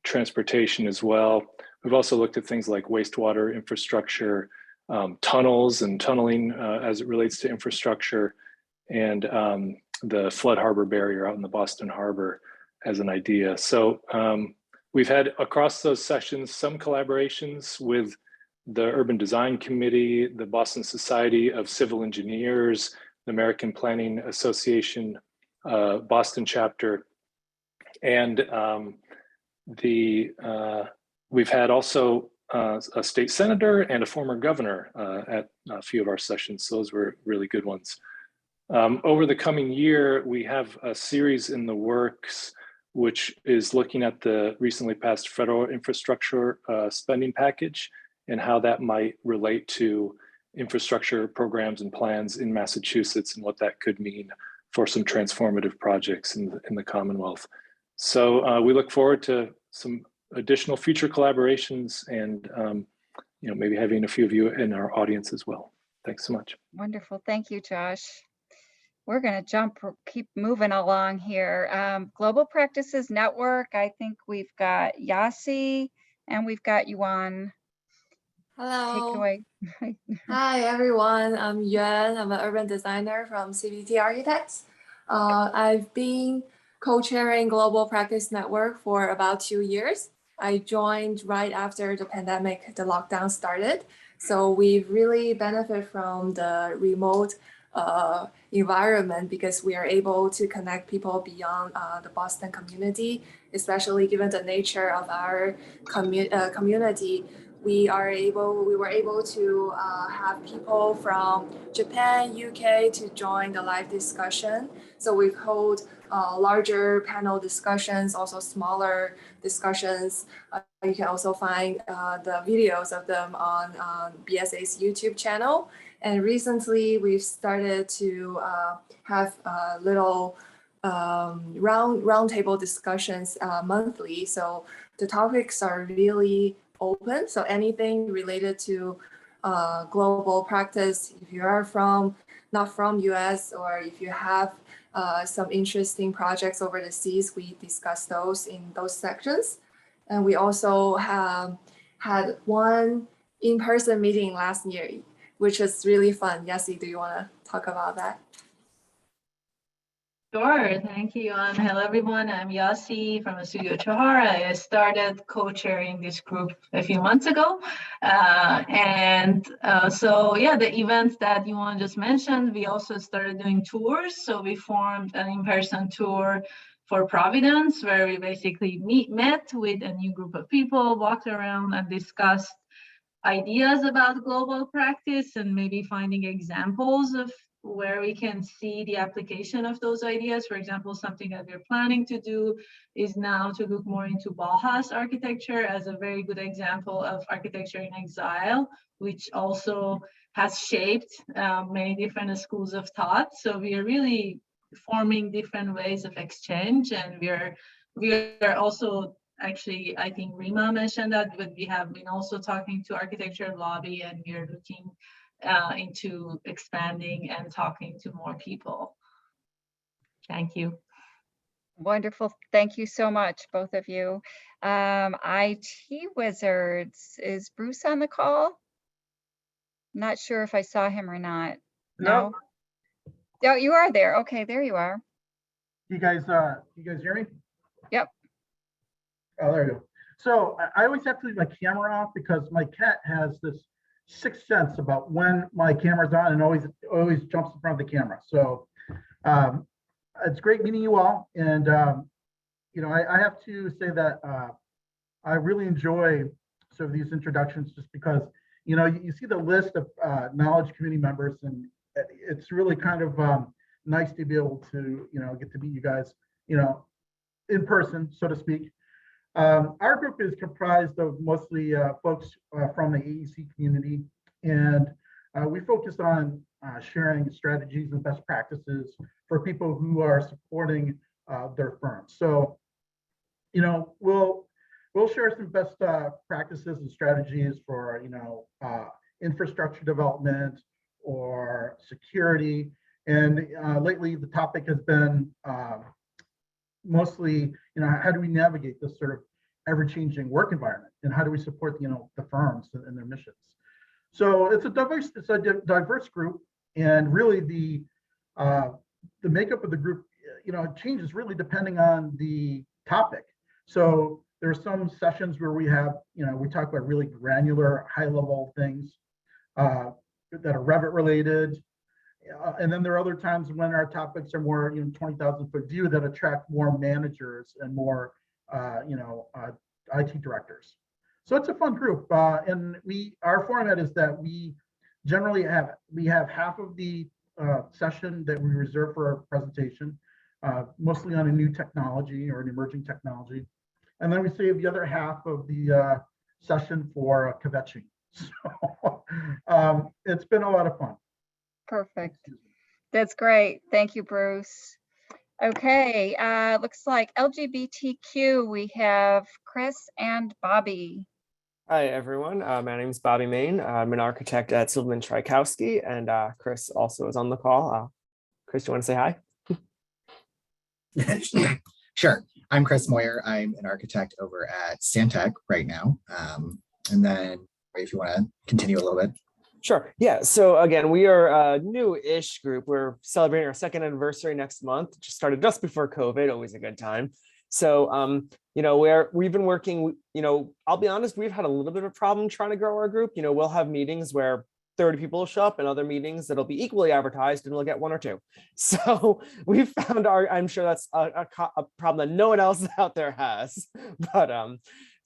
transportation as well. We've also looked at things like wastewater infrastructure, tunnels and tunneling as it relates to infrastructure, and the flood harbor barrier out in the Boston Harbor as an idea. So we've had across those sessions some collaborations with the Urban Design Committee, the Boston Society of Civil Engineers, the American Planning Association Boston chapter, and we've had also a state senator and a former governor at a few of our sessions. So those were really good ones. Over the coming year, we have a series in the works, which is looking at the recently passed federal infrastructure spending package and how that might relate to infrastructure programs and plans in Massachusetts and what that could mean for some transformative projects in the Commonwealth. So we look forward to some additional future collaborations and maybe having a few of you in our audience as well. Thanks so much. Wonderful. Thank you, Josh. We're going to keep moving along here. Global Practices Network, I think we've got Yasi and we've got Yuan. Hello. Take it away. Hi, everyone. I'm Yuan. I'm an urban designer from CBT Architects. I've been co-chairing Global Practice Network for about 2 years. I joined right after the pandemic, the lockdown started. So we've really benefited from the remote environment because we are able to connect people beyond the Boston community, especially given the nature of our community. We were able to have people from Japan, UK to join the live discussion. So we've held larger panel discussions, also smaller discussions. You can also find the videos of them on BSA's YouTube channel. And recently we've started to have little roundtable discussions monthly. So the topics are really open. So anything related to global practice, if you are not from US, or if you have some interesting projects over the seas, we discuss those in those sections. And we also have had one in-person meeting last year, which was really fun. Yasi, do you want to talk about that? Sure, thank you. Hello, everyone. I'm Yasi from Studio Chahara. I started co-chairing this group a few months ago. So yeah, the events that Yuan just mentioned, we also started doing tours. So we formed an in-person tour for Providence, where we basically met with a new group of people, walked around and discussed ideas about global practice and maybe finding examples of where we can see the application of those ideas. For example, something that we're planning to do is now to look more into Bauhaus architecture as a very good example of architecture in exile, which also has shaped many different schools of thought. So we are really forming different ways of exchange, and we are also actually, I think Rima mentioned that, but we have been also talking to Architecture Lobby, and we are looking into expanding and talking to more people. Thank you. Wonderful. Thank you so much, both of you. IT Wizards, is Bruce on the call? Not sure if I saw him or not. No? Oh, you are there. Okay, there you are. You guys hear me? Yep. Oh, there you go. So I always have to leave my camera off because my cat has this sixth sense about when my camera's on and always jumps in front of the camera. So it's great meeting you all. And, you know, I have to say that I really enjoy sort of these introductions just because, you know, you see the list of knowledge community members, and it's really kind of nice to be able to, you know, get to meet you guys, you know, in person, so to speak. Our group is comprised of mostly folks from the AEC community, and we focus on sharing strategies and best practices for people who are supporting their firms. So, you know, we'll share some best practices and strategies for, you know, infrastructure development or security. And lately, the topic has been mostly, you know, how do we navigate this sort of ever-changing work environment, and how do we support, you know, the firms and their missions? So it's a diverse group, and really the makeup of the group, you know, it changes really depending on the topic. So there are some sessions where we have, you know, we talk about really granular, high-level things that are Revit related. And then there are other times when our topics are more, you know, 20,000-foot view that attract more managers and more, you know, IT directors. So it's a fun group. And our format is that we generally have half of the session that we reserve for our presentation, mostly on a new technology or an emerging technology. And then we save the other half of the session for kvetching. So it's been a lot of fun. Perfect. That's great. Thank you, Bruce. Okay, looks like LGBTQ, we have Chris and Bobby. Hi, everyone. My name is Bobby Main. I'm an architect at Silverman Trikowski, and Chris also is on the call. Chris, do you want to say hi? Sure. I'm Chris Moyer. I'm an architect over at Stantec right now. And then if you want to continue a little bit. Sure. Yeah. So again, we are a new-ish group. We're celebrating our second anniversary next month. Just started just before COVID. Always a good time. So, you know, we've been working, you know, I'll be honest, we've had a little bit of a problem trying to grow our group. You know, we'll have meetings where 30 people will show up, and other meetings that'll be equally advertised and we'll get 1 or 2. So we found I'm sure that's a problem that no one else out there has. But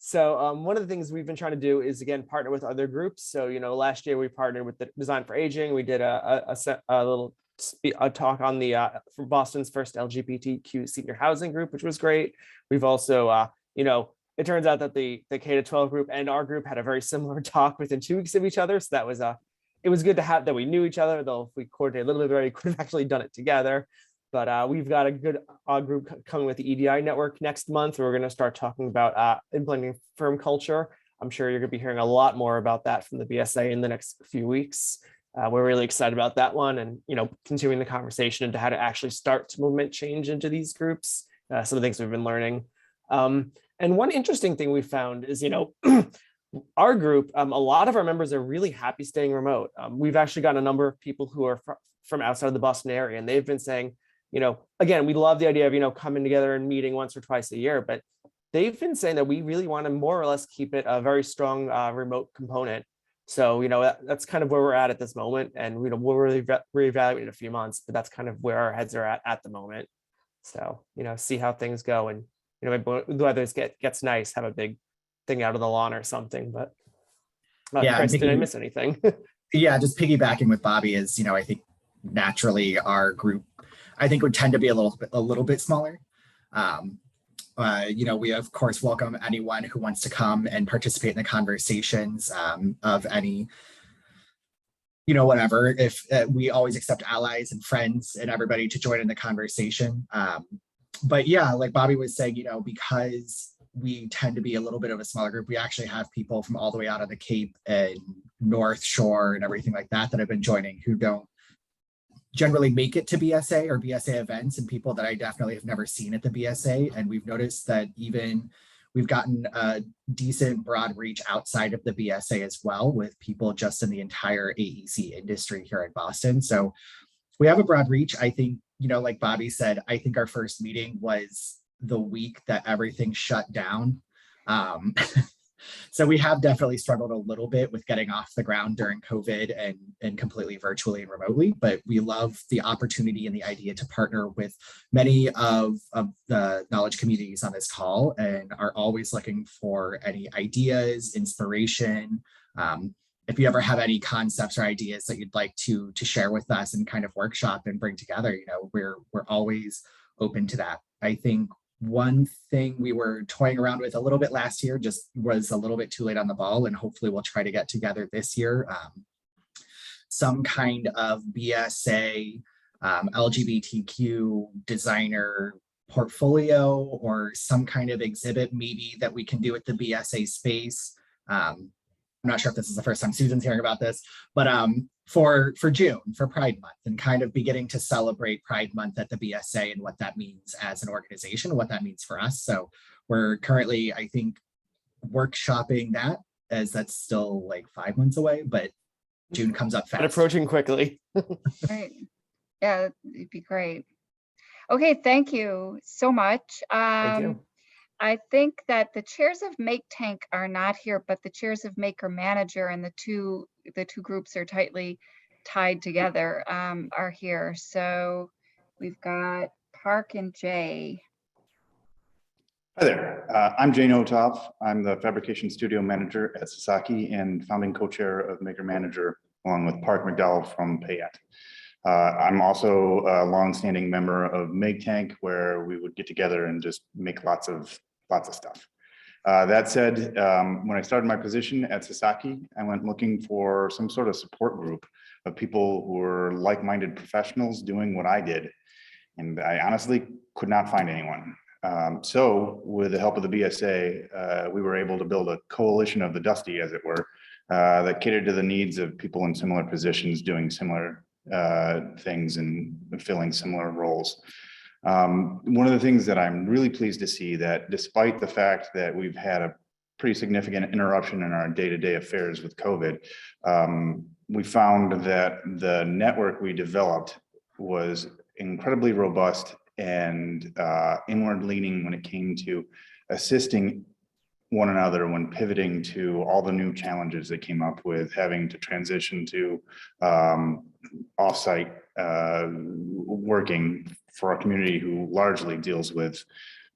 so one of the things we've been trying to do is, again, partner with other groups. So, you know, last year we partnered with the Design for Aging. We did a little talk on the for Boston's first LGBTQ senior housing group, which was great. We've also, you know, it turns out that the K-12 group and our group had a very similar talk within 2 weeks of each other. So that was it was good to have that we knew each other, though if we coordinated a little bit better, we could have actually done it together. But we've got a good group coming with the EDI Network next month. We're going to start talking about implementing firm culture. I'm sure you're going to be hearing a lot more about that from the BSA in the next few weeks. We're really excited about that one, and, you know, continuing the conversation into how to actually start to movement change into these groups. Some of the things we've been learning. And one interesting thing we found is, you know, our group, a lot of our members are really happy staying remote. We've actually got a number of people who are from outside of the Boston area, and they've been saying, you know, again, we love the idea of, you know, coming together and meeting once or twice a year, but they've been saying that we really want to more or less keep it a very strong remote component. So, you know, that's kind of where we're at this moment, and, you know, we'll really reevaluate in a few months, but that's kind of where our heads are at the moment. So, you know, see how things go, and, you know, the weather gets nice, have a big thing out of the lawn or something. But yeah, Chris, did I miss anything? Yeah, just piggybacking with Bobby is, you know, I think naturally our group, I think, would tend to be a little bit smaller. We of course welcome anyone who wants to come and participate in the conversations of any, whatever. If we always accept allies and friends and everybody to join in the conversation. But yeah, like Bobby was saying, because we tend to be a little bit of a smaller group, we actually have people from all the way out of the Cape and North Shore and everything like that have been joining who don't generally make it to BSA or BSA events, and people that I definitely have never seen at the BSA. And we've noticed that even we've gotten a decent broad reach outside of the BSA as well, with people just in the entire AEC industry here in Boston. So we have a broad reach. I think, like Bobby said, I think our first meeting was the week that everything shut down. So we have definitely struggled a little bit with getting off the ground during COVID and completely virtually and remotely, but we love the opportunity and the idea to partner with many of the knowledge communities on this call, and are always looking for any ideas, inspiration. If you ever have any concepts or ideas that you'd like to share with us and kind of workshop and bring together, we're always open to that. I think one thing we were toying around with a little bit last year just was a little bit too late on the ball, and hopefully we'll try to get together this year. Some kind of BSA LGBTQ designer portfolio, or some kind of exhibit maybe that we can do at the BSA space. I'm not sure if this is the first time Susan's hearing about this, but for June, for Pride Month, and kind of beginning to celebrate Pride Month at the BSA and what that means as an organization, what that means for us. So we're currently, I think, workshopping that, as that's still like 5 months away, but June comes up fast. And approaching quickly. Right. Yeah, it'd be great. Okay, thank you so much. Thank you. I think that the chairs of Make Tank are not here, but the chairs of Maker Manager and the two groups are tightly tied together, are here. So we've got Park and Jay. Hi there. I'm Jay Notov. I'm the fabrication studio manager at Sasaki and founding co-chair of Maker Manager, along with Park McDowell from Payette. I'm also a longstanding member of Make Tank, where we would get together and just make lots of stuff. That said, when I started my position at Sasaki, I went looking for some sort of support group of people who were like-minded professionals doing what I did. And I honestly could not find anyone. So with the help of the BSA, we were able to build a coalition of the Dusty, as it were, that catered to the needs of people in similar positions doing similar things and filling similar roles. One of the things that I'm really pleased to see, that despite the fact that we've had a pretty significant interruption in our day-to-day affairs with COVID, we found that the network we developed was incredibly robust and inward leaning when it came to assisting one another when pivoting to all the new challenges that came up with having to transition to offsite working for a community who largely deals with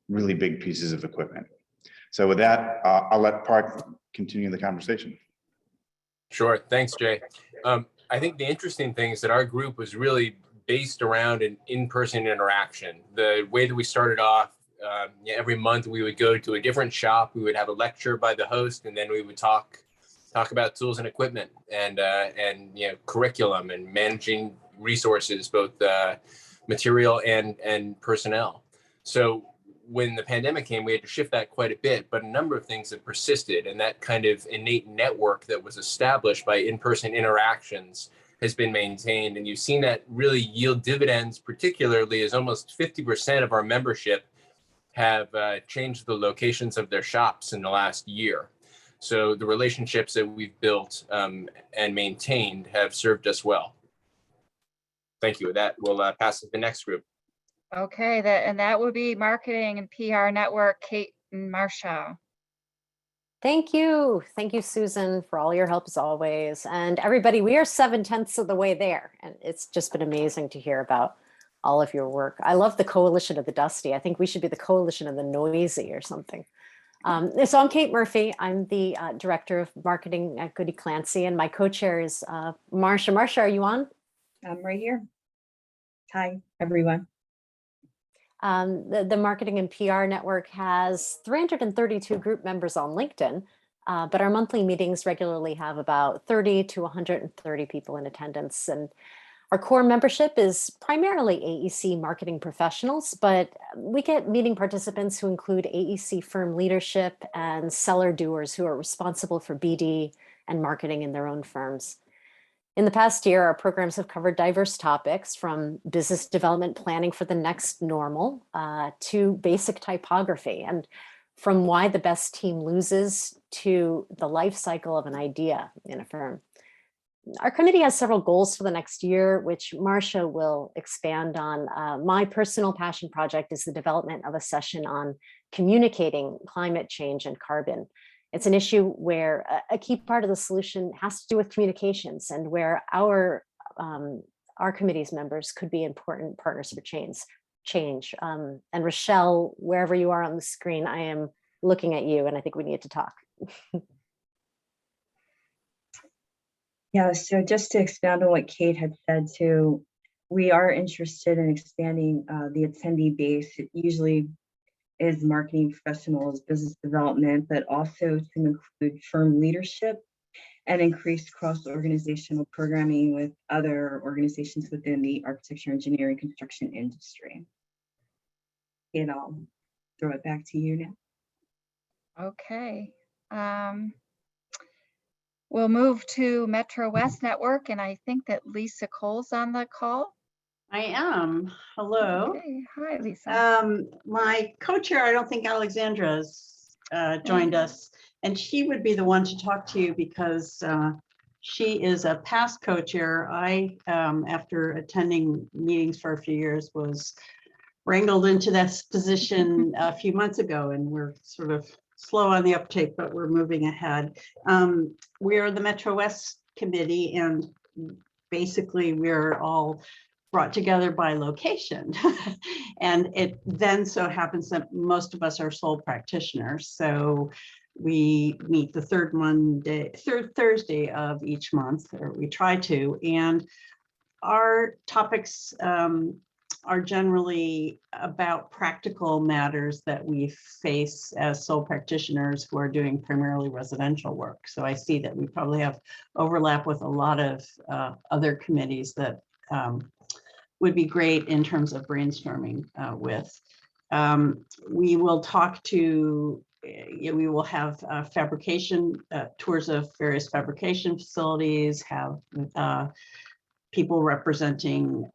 really big pieces of equipment. So with that, I'll let Park continue the conversation. Sure, thanks, Jay. I think the interesting thing is that our group was really based around an in-person interaction. The way that we started off, every month we would go to a different shop, we would have a lecture by the host, and then we would talk about tools and equipment and curriculum and managing resources, both material and personnel. So when the pandemic came, we had to shift that quite a bit, but a number of things have persisted, and that kind of innate network that was established by in-person interactions has been maintained. And you've seen that really yield dividends, particularly as almost 50% of our membership have changed the locations of their shops in the last year. So the relationships that we've built and maintained have served us well. Thank you. With that, we'll pass to the next group. Okay, that would be Marketing and PR Network, Kate and Marcia. Thank you. Thank you, Susan, for all your help as always. And everybody, we are 7/10 of the way there. And it's just been amazing to hear about all of your work. I love the Coalition of the Dusty. I think we should be the Coalition of the Noisy or something. So I'm Kate Murphy. I'm the Director of Marketing at Goody Clancy, and my co-chair is Marcia. Marcia, are you on? I'm right here. Hi, everyone. The Marketing and PR Network has 332 group members on LinkedIn, but our monthly meetings regularly have about 30 to 130 people in attendance. And our core membership is primarily AEC marketing professionals, but we get meeting participants who include AEC firm leadership and seller doers who are responsible for BD and marketing in their own firms. In the past year, our programs have covered diverse topics from business development planning for the next normal to basic typography, and from why the best team loses to the life cycle of an idea in a firm. Our committee has several goals for the next year, which Marcia will expand on. My personal passion project is the development of a session on communicating climate change and carbon. It's an issue where a key part of the solution has to do with communications, and where our committee's members could be important partners for change. And Rochelle, wherever you are on the screen, I am looking at you, and I think we need to talk. Yeah, so just to expand on what Kate had said too, we are interested in expanding the attendee base. It usually is marketing professionals, business development, but also to include firm leadership and increased cross-organizational programming with other organizations within the architecture, engineering, construction industry. And I'll throw it back to you now. Okay. We'll move to Metro West Network, and I think that Lisa Cole's on the call. I am. Hello. Okay. Hi, Lisa. My co-chair, I don't think Alexandra's joined us, and she would be the one to talk to you because she is a past co-chair. I, after attending meetings for a few years, was wrangled into this position a few months ago, and we're sort of slow on the uptake, but we're moving ahead. We are the Metro West Committee, and basically we're all brought together by location. And it then so happens that most of us are sole practitioners. So we meet the third Thursday of each month, or we try to, and our topics are generally about practical matters that we face as sole practitioners who are doing primarily residential work. So I see that we probably have overlap with a lot of other committees that would be great in terms of brainstorming with. We will talk to, we will have fabrication tours of various fabrication facilities, have people representing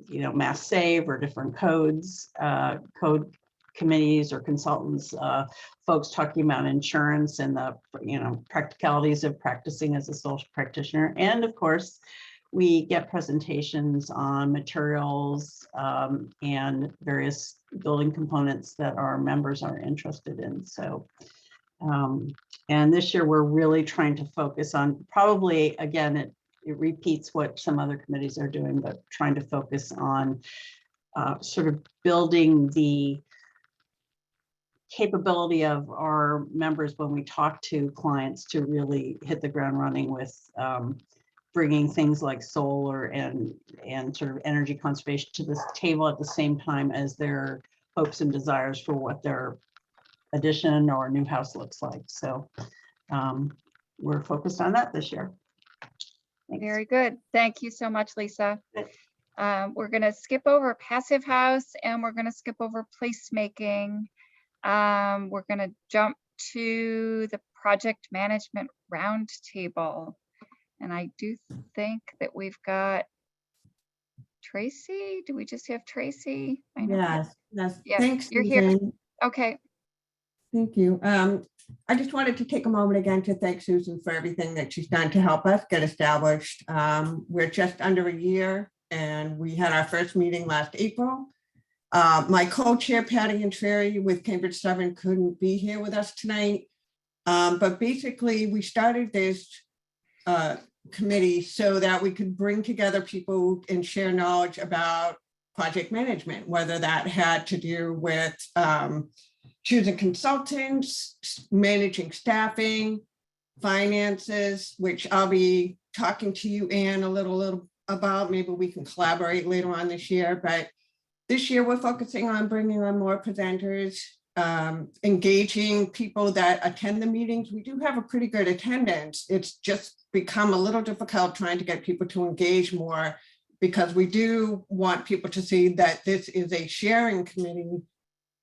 Mass Save or different codes, code committees or consultants, folks talking about insurance and the practicalities of practicing as a sole practitioner. And of course, we get presentations on materials and various building components that our members are interested in. So, and this year we're really trying to focus on, probably, again, it repeats what some other committees are doing, but trying to focus on sort of building the capability of our members when we talk to clients to really hit the ground running with bringing things like solar and sort of energy conservation to this table at the same time as their hopes and desires for what their addition or new house looks like. So we're focused on that this year. Thanks. Very good. Thank you so much, Lisa. We're going to skip over Passive House, and we're going to skip over placemaking. We're going to jump to the Project Management Roundtable. And I do think that we've got Tracy. Do we just have Tracy? I know Yes. Yes, Thanks, you're here. Susan. Okay. Thank you. I just wanted to take a moment again to thank Susan for everything that she's done to help us get established. We're just under a year, and we had our first meeting last April. My co-chair, Patty Entreri with Cambridge 7, couldn't be here with us tonight. But basically, we started this committee so that we could bring together people and share knowledge about project management, whether that had to do with choosing consultants, managing staffing, finances, which I'll be talking to you, Anne, a little about. Maybe we can collaborate later on this year, but this year we're focusing on bringing on more presenters, engaging people that attend the meetings. We do have a pretty good attendance. It's just become a little difficult trying to get people to engage more, because we do want people to see that this is a sharing committee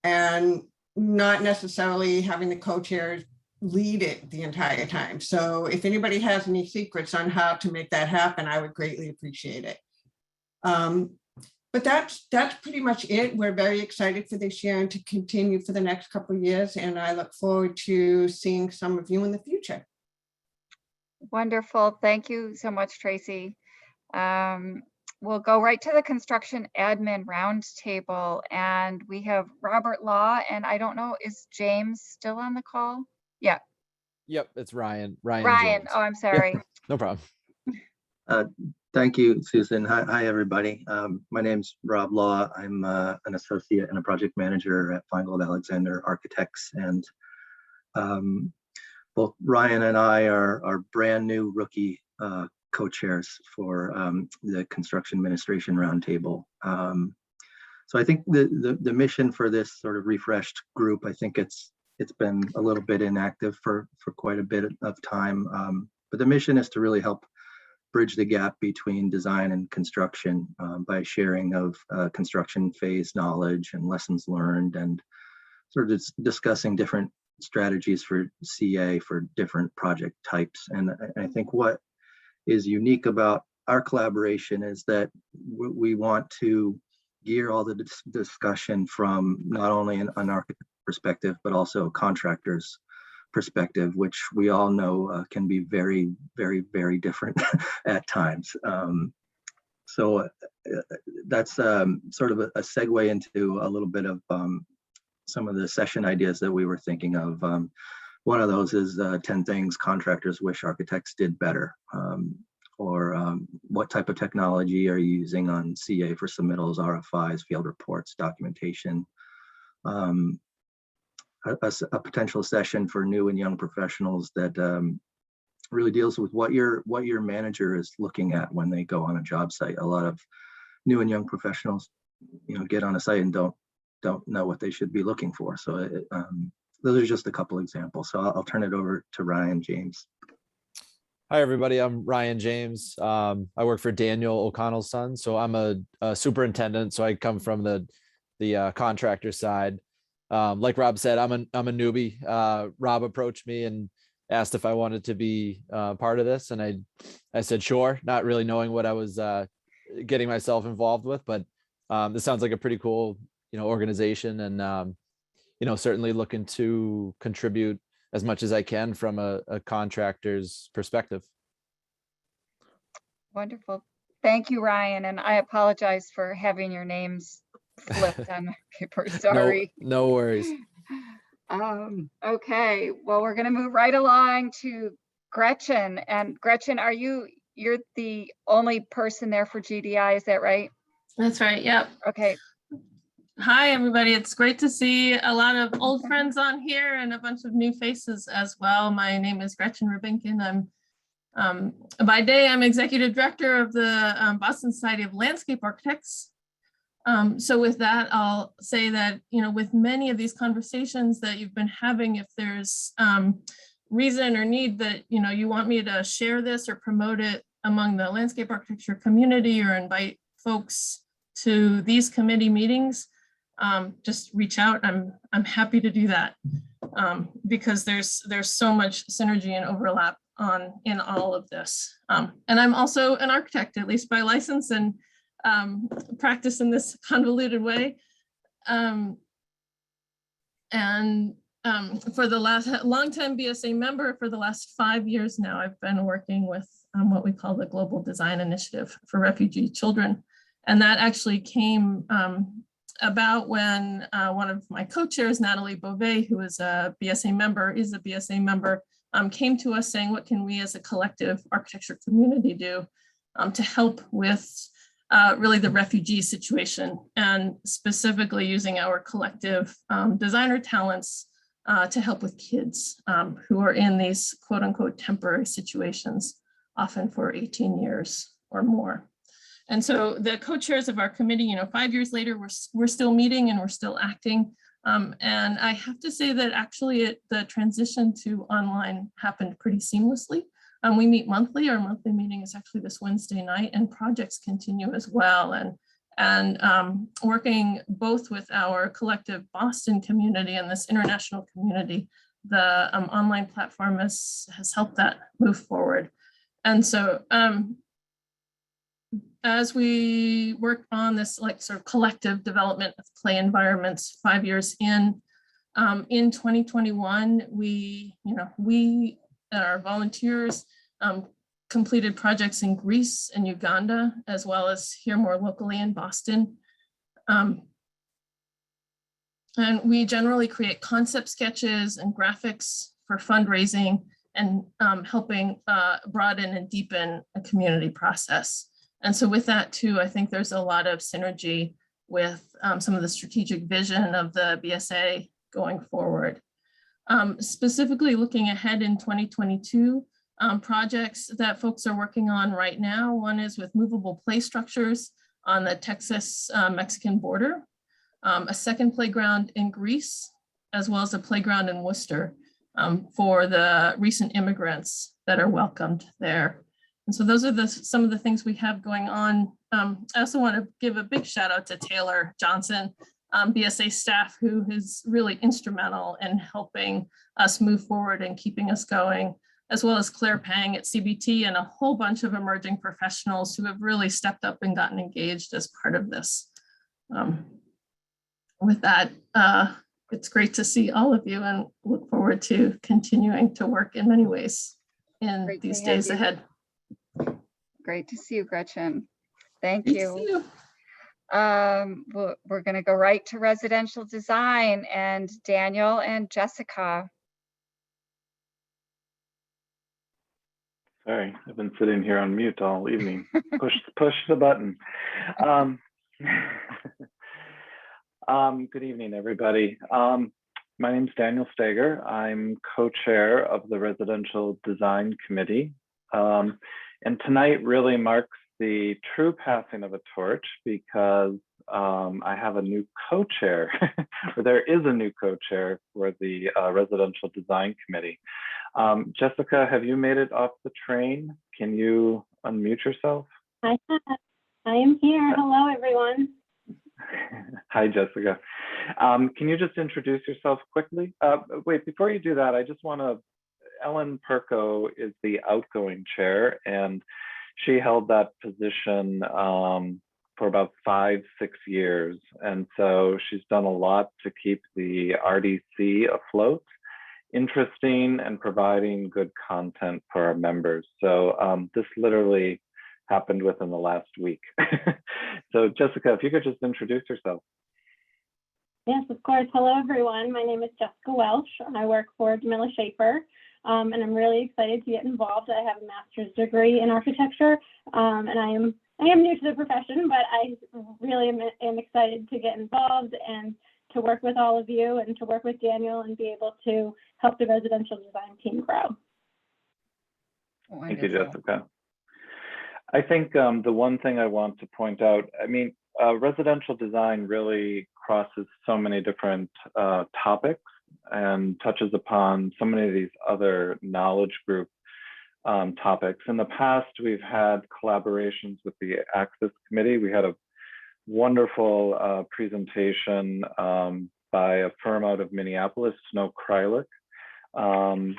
and not necessarily having the co-chairs lead it the entire time. So if anybody has any secrets on how to make that happen, I would greatly appreciate it. But that's pretty much it. We're very excited for this year and to continue for the next couple of years. And I look forward to seeing some of you in the future. Wonderful. Thank you so much, Tracy. We'll go right to the construction admin roundtable, and we have Robert Law, and I don't know, is James still on the call? Yeah. Yep, it's Ryan. Ryan. James. Oh, I'm sorry. Yep, no problem. Thank you, Susan. Hi, everybody. My name's Rob Law. I'm an associate and a project manager at Feingold Alexander Architects, and both Ryan and I are brand new rookie co-chairs for the Construction Administration Roundtable. So I think the mission for this sort of refreshed group, I think it's been a little bit inactive for quite a bit of time, but the mission is to really help bridge the gap between design and construction by sharing of construction phase knowledge and lessons learned, and sort of discussing different strategies for CA for different project types. And I think what is unique about our collaboration is that we want to gear all the discussion from not only an architect perspective, but also a contractor's perspective, which we all know can be very, very, very different at times. So that's sort of a segue into a little bit of some of the session ideas that we were thinking of. One of those is 10 things contractors wish architects did better, or what type of technology are you using on CA for submittals, RFIs, field reports, documentation. A potential session for new and young professionals that really deals with what your manager is looking at when they go on a job site. A lot of new and young professionals, get on a site and don't know what they should be looking for. So those are just a couple examples. So I'll turn it over to Ryan James. Hi, everybody. I'm Ryan James. I work for Daniel O'Connell's son. So I'm a superintendent. So I come from the contractor side. Like Rob said, I'm a newbie. Rob approached me and asked if I wanted to be part of this, and I said sure, not really knowing what I was getting myself involved with. But this sounds like a pretty cool, organization, and certainly looking to contribute as much as I can from a contractor's perspective. Wonderful. Thank you, Ryan. And I apologize for having your names flipped on my paper. Sorry. No worries. Okay, well, we're going to move right along to Gretchen. And Gretchen, you're the only person there for GDI, is that right? That's right. Yep. Okay. Hi, everybody. It's great to see a lot of old friends on here and a bunch of new faces as well. My name is Gretchen Rubinkin. I'm by day, I'm executive director of the Boston Society of Landscape Architects. So with that, I'll say that, with many of these conversations that you've been having, if there's reason or need that, you want me to share this or promote it among the landscape architecture community or invite folks to these committee meetings, just reach out. I'm happy to do that because there's so much synergy and overlap in all of this. And I'm also an architect, at least by license, and practice in this convoluted way. For the longtime BSA member, for the last 5 years now, I've been working with what we call the Global Design Initiative for Refugee Children. And that actually came about when one of my co-chairs, Natalie Beauvais, who is a BSA member, came to us saying, what can we as a collective architecture community do to help with really the refugee situation, and specifically using our collective designer talents to help with kids who are in these quote unquote temporary situations, often for 18 years or more. And so the co-chairs of our committee, 5 years later, we're still meeting and we're still acting. And I have to say that actually the transition to online happened pretty seamlessly. We meet monthly. Our monthly meeting is actually this Wednesday night, and projects continue as well. And working both with our collective Boston community and this international community, the online platform has helped that move forward. And so as we work on this sort of collective development of play environments 5 years in 2021, we and our volunteers completed projects in Greece and Uganda, as well as here more locally in Boston. And we generally create concept sketches and graphics for fundraising and helping broaden and deepen a community process. And so with that too, I think there's a lot of synergy with some of the strategic vision of the BSA going forward. Specifically looking ahead in 2022, projects that folks are working on right now. One is with movable play structures on the Texas-Mexican border, a second playground in Greece, as well as a playground in Worcester for the recent immigrants that are welcomed there. And so those are some of the things we have going on. I also want to give a big shout out to Taylor Johnson, BSA staff, who is really instrumental in helping us move forward and keeping us going, as well as Claire Pang at CBT and a whole bunch of emerging professionals who have really stepped up and gotten engaged as part of this. With that, it's great to see all of you and look forward to continuing to work in many ways in these days ahead. Great to see you, Gretchen. Thank you. We're going to go right to residential design, and Daniel and Jessica. Sorry, I've been sitting here on mute all evening. Push the button. Good evening, everybody. My name is Daniel Steger. I'm co-chair of the Residential Design Committee. And tonight really marks the true passing of a torch because I have a new co-chair, or there is a new co-chair for the Residential Design Committee. Jessica, have you made it off the train? Can you unmute yourself? I have. I am here. Hello, everyone. Hi, Jessica. Can you just introduce yourself quickly? Wait, before you do that, I just want to, Ellen Perko is the outgoing chair, and she held that position for about 5-6 years. And so she's done a lot to keep the RDC afloat, interesting, and providing good content for our members. So this literally happened within the last week. So Jessica, if you could just introduce yourself. Yes, of course. Hello, everyone. My name is Jessica Welsh. I work for Jamila Schaefer, and I'm really excited to get involved. I have a master's degree in architecture, and I am new to the profession, but I really am excited to get involved and to work with all of you and to work with Daniel and be able to help the residential design team grow. Thank you, Jessica. I think the one thing I want to point out, I mean, residential design really crosses so many different topics and touches upon so many of these other knowledge group topics. In the past, we've had collaborations with the Access Committee. We had a wonderful presentation by a firm out of Minneapolis, Snow Krylik,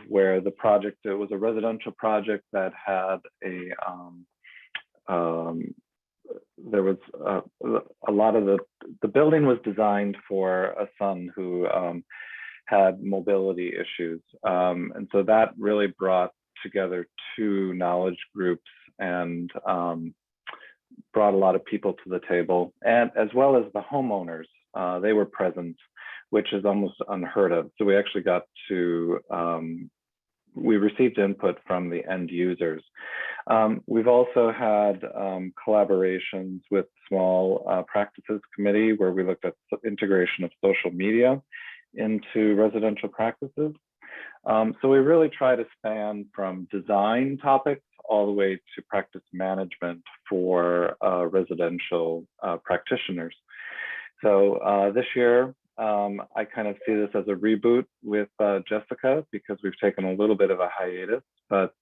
where the project, it was a residential project that had a, there was a lot of the building was designed for a son who had mobility issues. And so that really brought together two knowledge groups and brought a lot of people to the table, and as well as the homeowners. They were present, which is almost unheard of. So we actually got to, we received input from the end users. We've also had collaborations with Small Practices Committee, where we looked at integration of social media into residential practices. So we really try to span from design topics all the way to practice management for residential practitioners. So this year, I kind of see this as a reboot with Jessica, because we've taken a little bit of a hiatus, but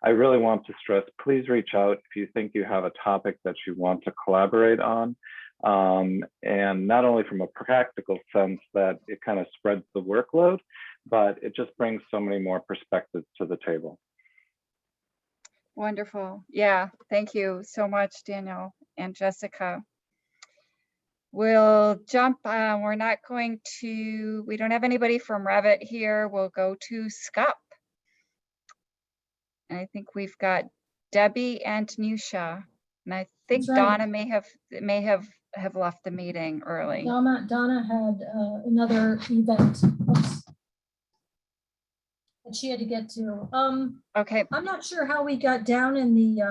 I really want to stress, please reach out if you think you have a topic that you want to collaborate on. And not only from a practical sense that it kind of spreads the workload, but it just brings so many more perspectives to the table. Wonderful. Yeah, thank you so much, Daniel and Jessica. We'll jump, we don't have anybody from Revit here. We'll go to SCUP. And I think we've got Debbie and Nusha. And I think That's right. Donna may have left the meeting early. Donna had another event that she had to get to. Okay. I'm not sure how we got down in the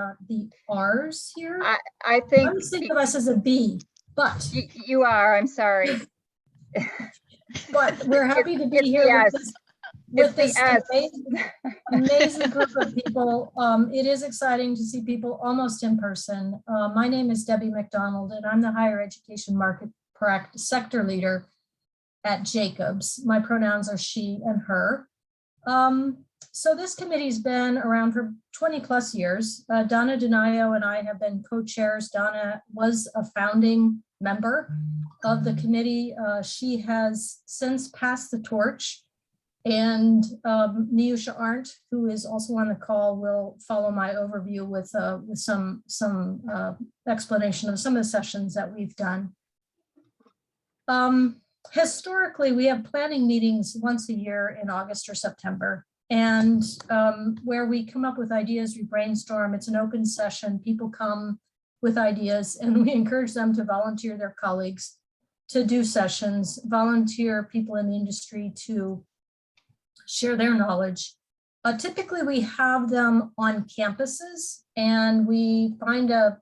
R's here. I think I think of us as a B, but you are. I'm sorry. But we're happy to be here with this amazing group of people. It is exciting to see people almost in person. My name is Debbie McDonald, and I'm the higher education market sector leader at Jacobs. My pronouns are she and her. So this committee's been around for 20 plus years. Donna Donaio and I have been co-chairs. Donna was a founding member of the committee. She has since passed the torch, and Nusha Arndt, who is also on the call, will follow my overview with some explanation of some of the sessions that we've done. Historically, we have planning meetings once a year in August or September, and where we come up with ideas, we brainstorm. It's an open session. People come with ideas, and we encourage them to volunteer their colleagues to do sessions, volunteer people in the industry to share their knowledge. Typically, we have them on campuses, and we find a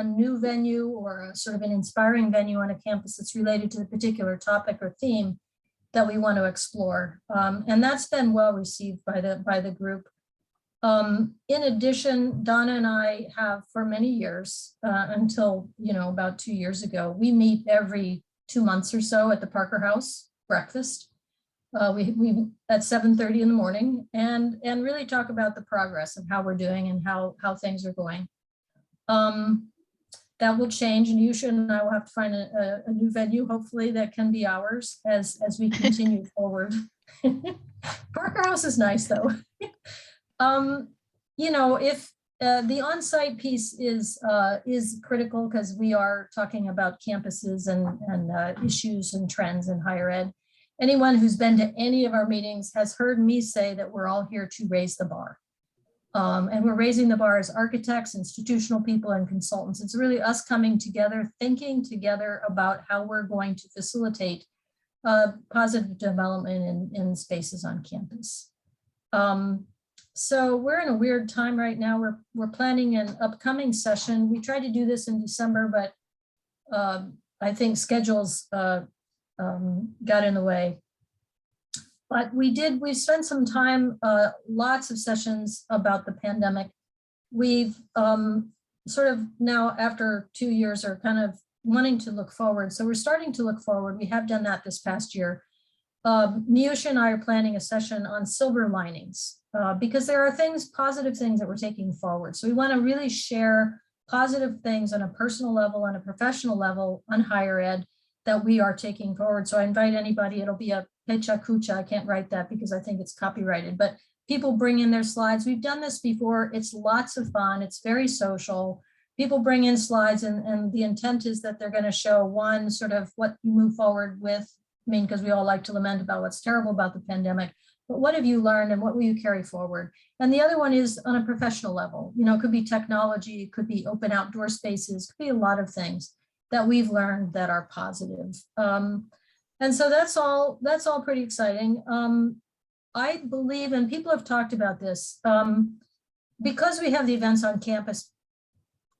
new venue or a sort of an inspiring venue on a campus that's related to the particular topic or theme that we want to explore. And that's been well received by the group. In addition, Donna and I have for many years, until about 2 years ago, we meet every 2 months or so at the Parker House breakfast. We at 7:30 in the morning and really talk about the progress and how we're doing and how things are going. That will change, and Nusha and I will have to find a new venue, hopefully that can be ours as we continue forward. Parker House is nice though. If the on-site piece is critical, because we are talking about campuses and issues and trends in higher ed. Anyone who's been to any of our meetings has heard me say that we're all here to raise the bar. And we're raising the bar as architects, institutional people, and consultants. It's really us coming together, thinking together about how we're going to facilitate positive development in spaces on campus. So we're in a weird time right now. We're planning an upcoming session. We tried to do this in December, but I think schedules got in the way. But we spent some time, lots of sessions about the pandemic. We've sort of now, after 2 years, are kind of wanting to look forward. So we're starting to look forward. We have done that this past year. Nusha and I are planning a session on silver linings because there are positive things that we're taking forward. So we want to really share positive things on a personal level and a professional level on higher ed that we are taking forward. So I invite anybody, it'll be a pecha kucha, I can't write that because I think it's copyrighted, but people bring in their slides. We've done this before. It's lots of fun. It's very social. People bring in slides and the intent is that they're going to show one sort of what you move forward with. I mean, because we all like to lament about what's terrible about the pandemic, but what have you learned and what will you carry forward? And the other one is on a professional level. It could be technology, it could be open outdoor spaces, it could be a lot of things that we've learned that are positive. And so that's all pretty exciting. I believe, and people have talked about this, because we have the events on campus,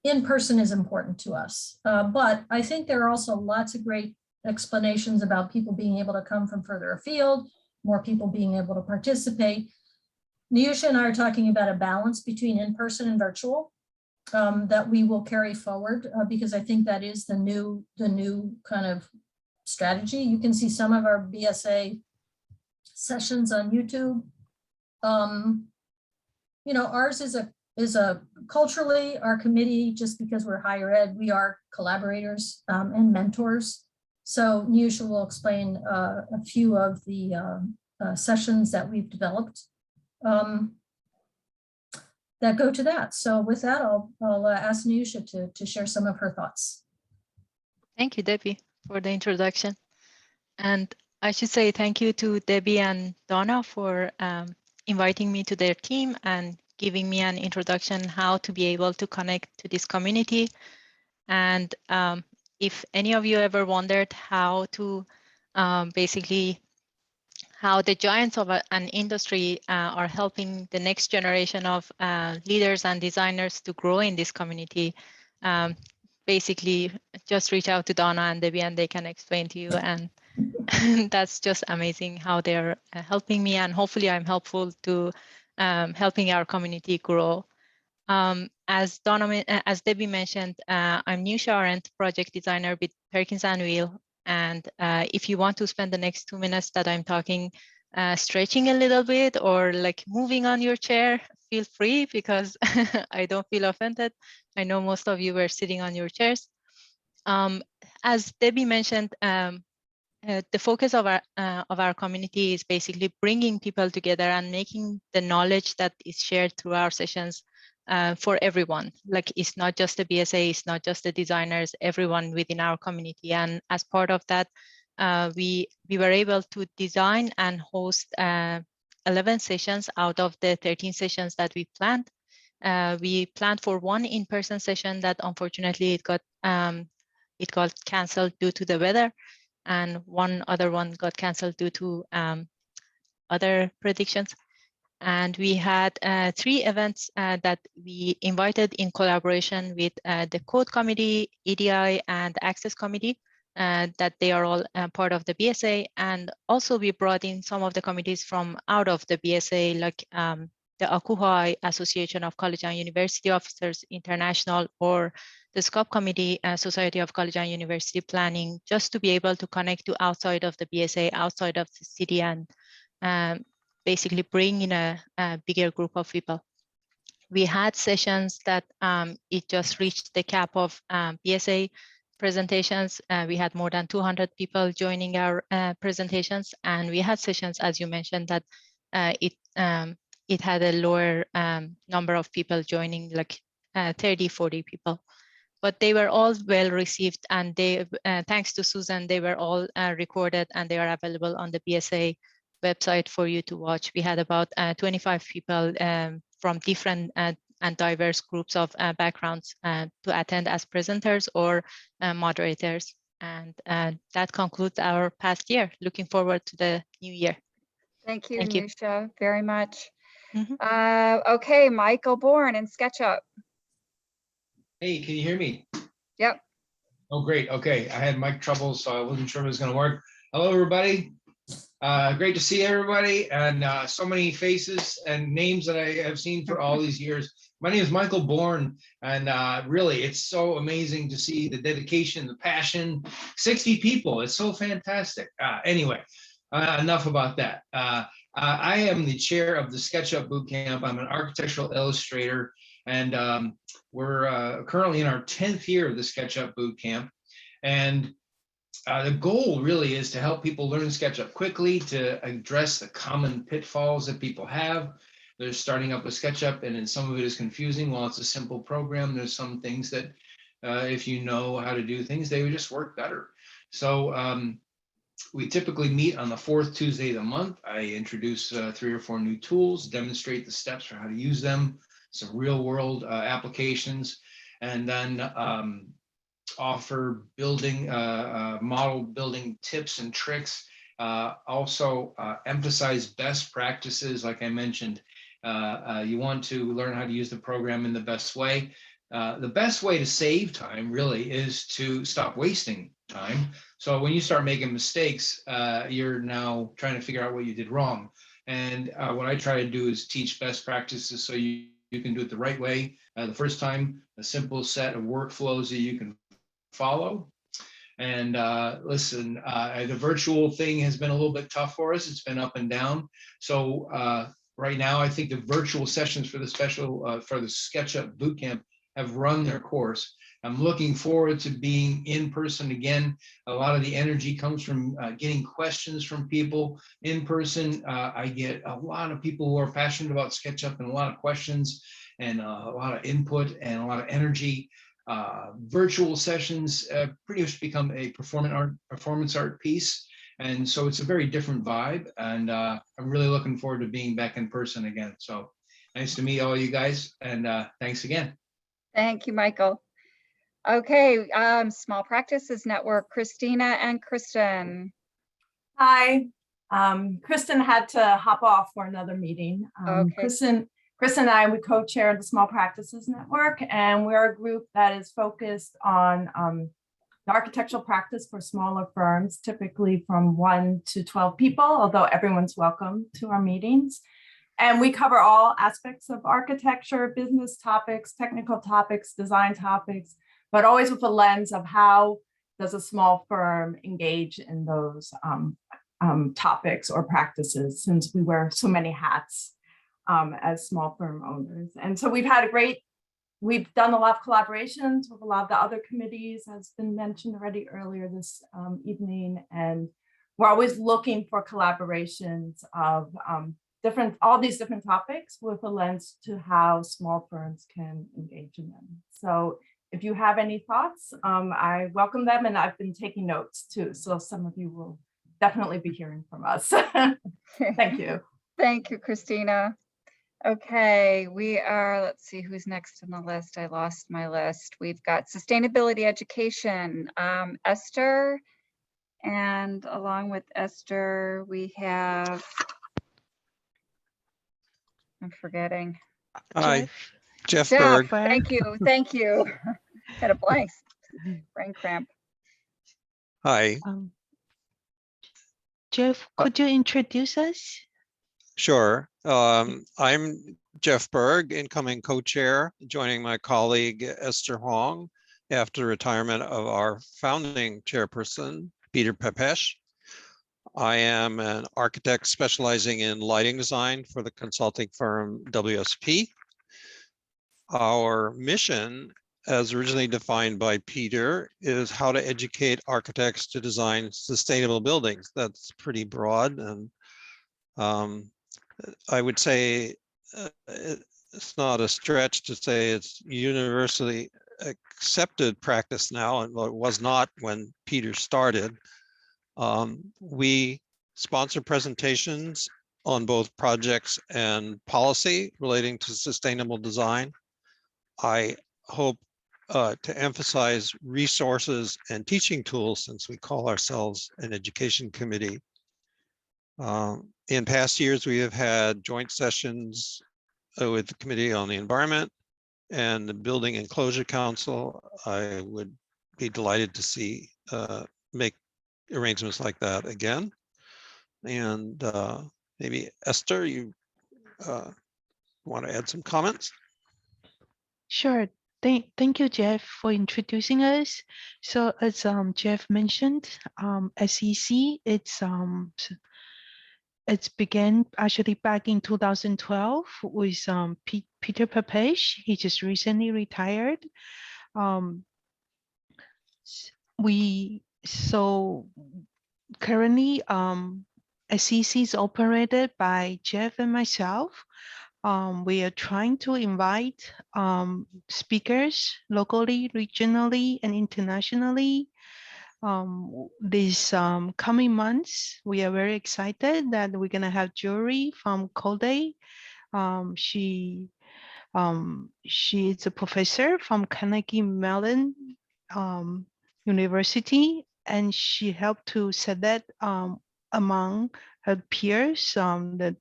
in person is important to us. But I think there are also lots of great explanations about people being able to come from further afield, more people being able to participate. Neusha and I are talking about a balance between in-person and virtual that we will carry forward because I think that is the new kind of strategy. You can see some of our BSA sessions on YouTube. You know, ours is a culturally, our committee, just because we're higher ed, we are collaborators and mentors. So Neusha will explain a few of the sessions that we've developed that go to that. So with that, I'll ask Neusha to share some of her thoughts. Thank you, Debbie, for the introduction. And I should say thank you to Debbie and Donna for inviting me to their team and giving me an introduction how to be able to connect to this community. And if any of you ever wondered how to basically how the giants of an industry are helping the next generation of leaders and designers to grow in this community, basically just reach out to Donna and Debbie and they can explain to you. And that's just amazing how they're helping me, and hopefully I'm helpful to helping our community grow. As Debbie mentioned, I'm Neusha Arendt, project designer with Perkins & Will. And if you want to spend the next 2 minutes that I'm talking, stretching a little bit or like moving on your chair, feel free because I don't feel offended. I know most of you were sitting on your chairs. As Debbie mentioned, the focus of our community is basically bringing people together and making the knowledge that is shared through our sessions for everyone. Like it's not just the BSA, it's not just the designers, everyone within our community. And as part of that, we were able to design and host 11 sessions out of the 13 sessions that we planned. We planned for one in-person session that unfortunately it got canceled due to the weather, and one other one got canceled due to other predictions. And we had 3 events that we invited in collaboration with the Code Committee, EDI, and Access Committee, that they are all part of the BSA. And also we brought in some of the committees from out of the BSA, like the ACUHI, Association of College and University Officers International, or the SCOP Committee, Society of College and University Planning, just to be able to connect to outside of the BSA, outside of the city, and basically bring in a bigger group of people. We had sessions that it just reached the cap of BSA presentations. We had more than 200 people joining our presentations, and we had sessions, as you mentioned, that it had a lower number of people joining, like 30, 40 people. But they were all well received, and they, thanks to Susan, they were all recorded and they are available on the BSA website for you to watch. We had about 25 people from different and diverse groups of backgrounds to attend as presenters or moderators. And that concludes our past year. Looking forward to the new year. Thank you, Thank you. Neusha, very much. Okay, Michael Bourne in SketchUp. Hey, can you hear me? Yep. Oh, great. Okay. I had mic trouble, so I wasn't sure if it was going to work. Hello, everybody. Great to see everybody, and so many faces and names that I have seen for all these years. My name is Michael Bourne, and really, it's so amazing to see the dedication, the passion. 60 people. It's so fantastic. Anyway, enough about that. I am the chair of the SketchUp Bootcamp. I'm an architectural illustrator, and we're currently in our 10th year of the SketchUp Bootcamp. And the goal really is to help people learn SketchUp quickly, to address the common pitfalls that people have. They're starting up with SketchUp, and then some of it is confusing. While it's a simple program, there's some things that if you know how to do things, they would just work better. So we typically meet on the 4th Tuesday of the month. I introduce 3 or 4 new tools, demonstrate the steps for how to use them, some real world applications, and then offer building model building tips and tricks. Also emphasize best practices. Like I mentioned, you want to learn how to use the program in the best way. The best way to save time really is to stop wasting time. So when you start making mistakes, you're now trying to figure out what you did wrong. And what I try to do is teach best practices so you can do it the right way the first time, a simple set of workflows that you can follow. And listen, the virtual thing has been a little bit tough for us. It's been up and down. So right now, I think the virtual sessions for the for the SketchUp Bootcamp have run their course. I'm looking forward to being in person again. A lot of the energy comes from getting questions from people in person. I get a lot of people who are passionate about SketchUp and a lot of questions and a lot of input and a lot of energy. Virtual sessions pretty much become a performance art piece. And so it's a very different vibe. And I'm really looking forward to being back in person again. So nice to meet all you guys. And thanks again. Thank you, Michael. Okay, Small Practices Network, Christina and Kristen. Hi, Kristen had to hop off for another meeting. Okay. Kristen and I, we co-chair the Small Practices Network, and we're a group that is focused on the architectural practice for smaller firms, typically from 1 to 12 people, although everyone's welcome to our meetings. And we cover all aspects of architecture, business topics, technical topics, design topics, but always with a lens of how does a small firm engage in those topics or practices, since we wear so many hats as small firm owners. And so we've done a lot of collaborations with a lot of the other committees, as been mentioned already earlier this evening. And we're always looking for collaborations of all these different topics with a lens to how small firms can engage in them. So if you have any thoughts, I welcome them, and I've been taking notes too. So some of you will definitely be hearing from us. Thank you. Thank you, Christina. Okay, let's see who's next on the list. I lost my list. We've got Sustainability Education, Esther, and along with Esther, we have, I'm forgetting. Hi, Jeff Berg. Thank you. Had a blank brain cramp. Hi. Jeff, could you introduce us? Sure. I'm Jeff Berg, incoming co-chair, joining my colleague Esther Hong after retirement of our founding chairperson, Peter Pepesh. I am an architect specializing in lighting design for the consulting firm WSP. Our mission, as originally defined by Peter, is how to educate architects to design sustainable buildings. That's pretty broad, and I would say it's not a stretch to say it's universally accepted practice now, and it was not when Peter started. We sponsor presentations on both projects and policy relating to sustainable design. I hope to emphasize resources and teaching tools, since we call ourselves an education committee. In past years, we have had joint sessions with the Committee on the Environment and the Building Enclosure Council. I would be delighted to see make arrangements like that again. And maybe Esther, you want to add some comments? Sure. Thank you, Jeff, for introducing us. So as Jeff mentioned, SEC, it's began actually back in 2012 with Peter Pepesh. He just recently retired. Currently SEC is operated by Jeff and myself. We are trying to invite speakers locally, regionally, and internationally. These coming months, we are very excited that we're gonna have Jury from Code. She is a professor from Carnegie Mellon University, and she helped to select among her peers the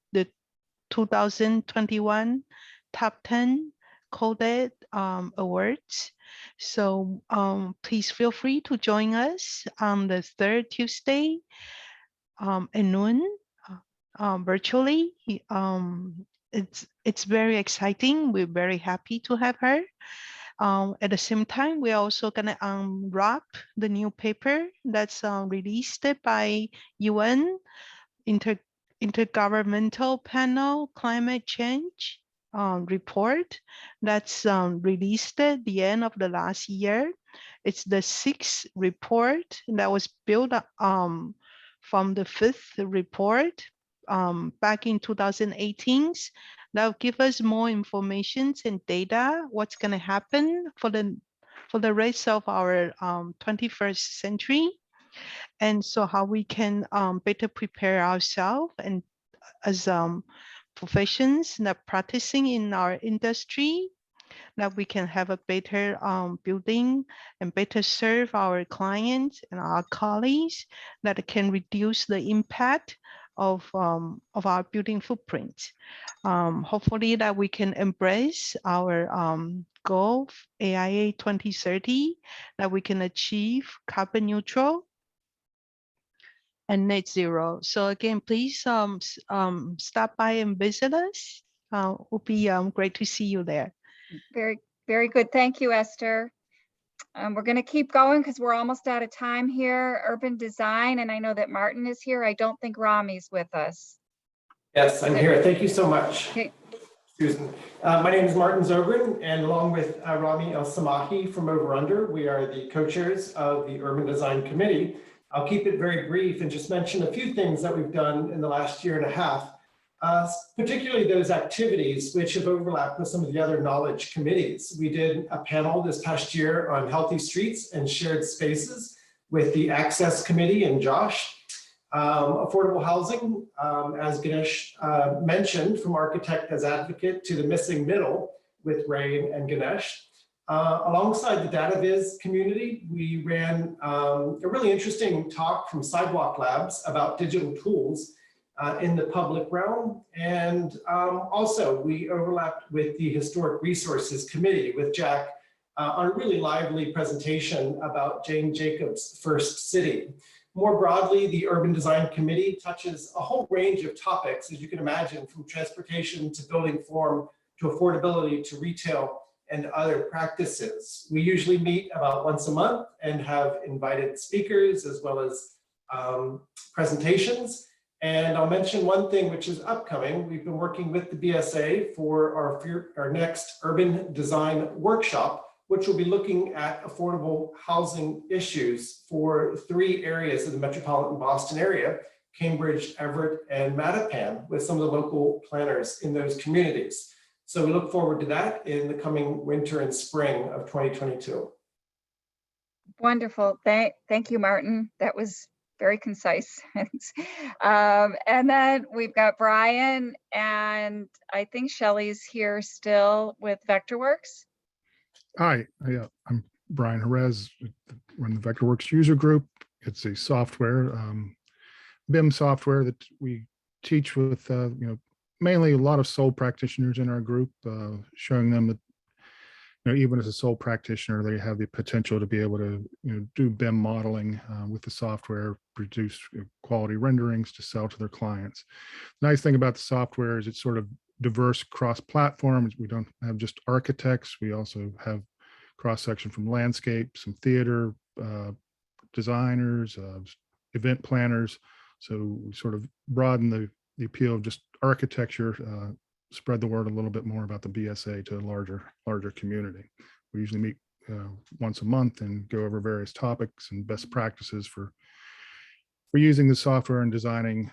2021 top 10 coded awards. So please feel free to join us on the third Tuesday at noon virtually. It's very exciting. We're very happy to have her. At the same time, we're also gonna unwrap the new paper that's released by UN Intergovernmental Panel Climate Change report that's released at the end of the last year. It's the 6th report that was built from the 5th report back in 2018. That'll give us more information and data, what's going to happen for the rest of our 21st century. And so how we can better prepare ourselves and as professions that practicing in our industry, that we can have a better building and better serve our clients and our colleagues, that can reduce the impact of our building footprint. Hopefully that we can embrace our goal AIA 2030, that we can achieve carbon neutral and net zero. So again, please stop by and visit us. It will be great to see you there. Very, very good. Thank you, Esther. We're going to keep going because we're almost out of time here. Urban design, and I know that Martin is here. I don't think Rami's with us. Yes, I'm here. Thank you so much, Okay. Susan. My name is Martin Zogren, and along with Rami El-Samahi from Over Under, we are the co-chairs of the Urban Design Committee. I'll keep it very brief and just mention a few things that we've done in the last year and a half, particularly those activities which have overlapped with some of the other knowledge committees. We did a panel this past year on healthy streets and shared spaces with the Access Committee and Josh. Affordable housing, as Ganesh mentioned, from architect as advocate to the missing middle with Ray and Ganesh. Alongside the DataViz community, we ran a really interesting talk from Sidewalk Labs about digital tools in the public realm. And also we overlapped with the Historic Resources Committee with Jack on a really lively presentation about Jane Jacobs' First City. More broadly, the Urban Design Committee touches a whole range of topics, as you can imagine, from transportation to building form to affordability to retail and other practices. We usually meet about once a month and have invited speakers as well as presentations. And I'll mention one thing which is upcoming. We've been working with the BSA for our next urban design workshop, which will be looking at affordable housing issues for 3 areas of the metropolitan Boston area, Cambridge, Everett, and Mattapan, with some of the local planners in those communities. So we look forward to that in the coming winter and spring of 2022. Wonderful. Thank you, Martin. That was very concise. And then we've got Brian, and I think Shelley's here still with Vectorworks. Hi, I'm Brian Jerez, run the Vectorworks user group. It's a software, BIM software that we teach with, mainly a lot of sole practitioners in our group, showing them that, even as a sole practitioner, they have the potential to be able to, do BIM modeling with the software, produce quality renderings to sell to their clients. The nice thing about the software is it's sort of diverse cross-platform. We don't have just architects. We also have cross-section from landscape, some theater designers, event planners. So we sort of broaden the appeal of just architecture, spread the word a little bit more about the BSA to a larger community. We usually meet once a month and go over various topics and best practices for using the software and designing,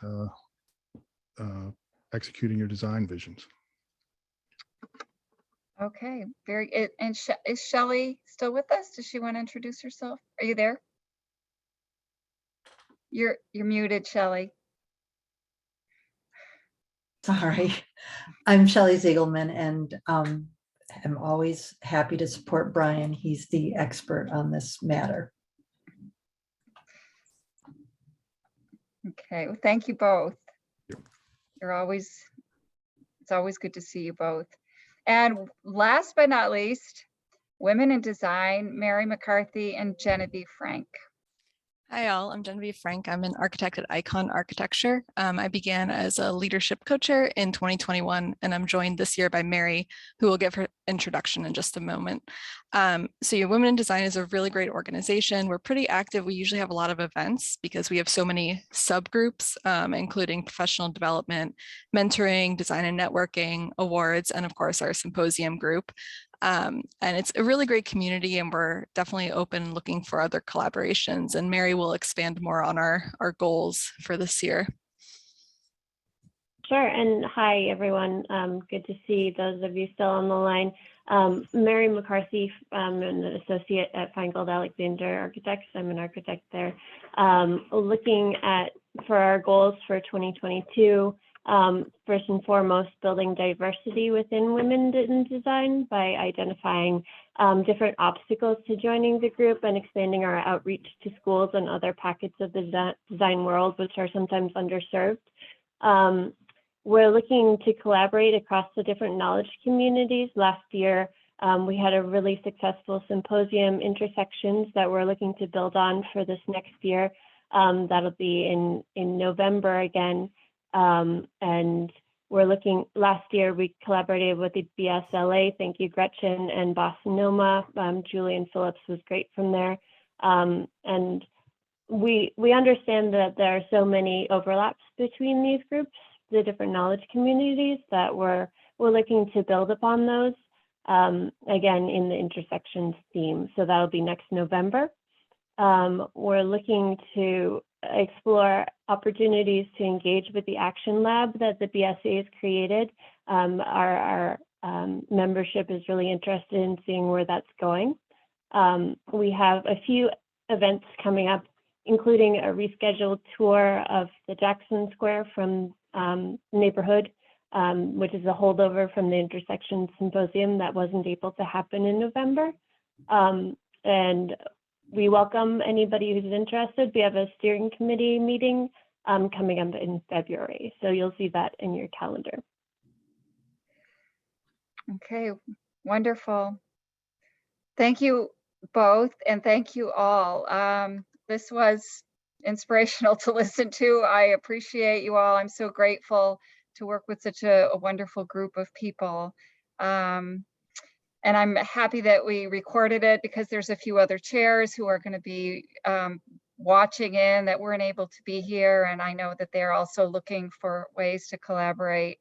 executing your design visions. Okay, and is Shelley still with us? Does she want to introduce herself? Are you there? You're muted, Shelley. Sorry, I'm Shelley Ziegelman, and I'm always happy to support Brian. He's the expert on this matter. Okay, well, thank you both. It's always good to see you both. And last but not least, Women in Design, Mary McCarthy and Genevieve Frank. Hi all, I'm Genevieve Frank. I'm an architect at Icon Architecture. I began as a leadership co-chair in 2021, and I'm joined this year by Mary, who will give her introduction in just a moment. So Women in Design is a really great organization. We're pretty active. We usually have a lot of events because we have so many subgroups, including professional development, mentoring, design and networking, awards, and of course our symposium group. And it's a really great community, and we're definitely open looking for other collaborations, and Mary will expand more on our goals for this year. Sure, and hi everyone. Good to see those of you still on the line. Mary McCarthy, I'm an associate at Feingold Alexander Architects. I'm an architect there. Looking at for our goals for 2022, first and foremost, building diversity within women in design by identifying different obstacles to joining the group and expanding our outreach to schools and other pockets of the design world, which are sometimes underserved. We're looking to collaborate across the different knowledge communities. Last year, we had a really successful symposium, Intersections, that we're looking to build on for this next year. That'll be in November again. And we're looking, last year we collaborated with the BSLA, thank you Gretchen, and Bossanoma. Julian Phillips was great from there. And we understand that there are so many overlaps between these groups, the different knowledge communities, that we're looking to build upon those, again, in the Intersections theme. So that'll be next November. We're looking to explore opportunities to engage with the Action Lab that the BSA has created. Our membership is really interested in seeing where that's going. We have a few events coming up, including a rescheduled tour of the Jackson Square from neighborhood, which is a holdover from the Intersection Symposium that wasn't able to happen in November. And we welcome anybody who's interested. We have a steering committee meeting coming up in February, so you'll see that in your calendar. Okay, wonderful. Thank you both, and thank you all. This was inspirational to listen to. I appreciate you all. I'm so grateful to work with such a wonderful group of people. And I'm happy that we recorded it because there's a few other chairs who are going to be watching in that weren't able to be here. And I know that they're also looking for ways to collaborate.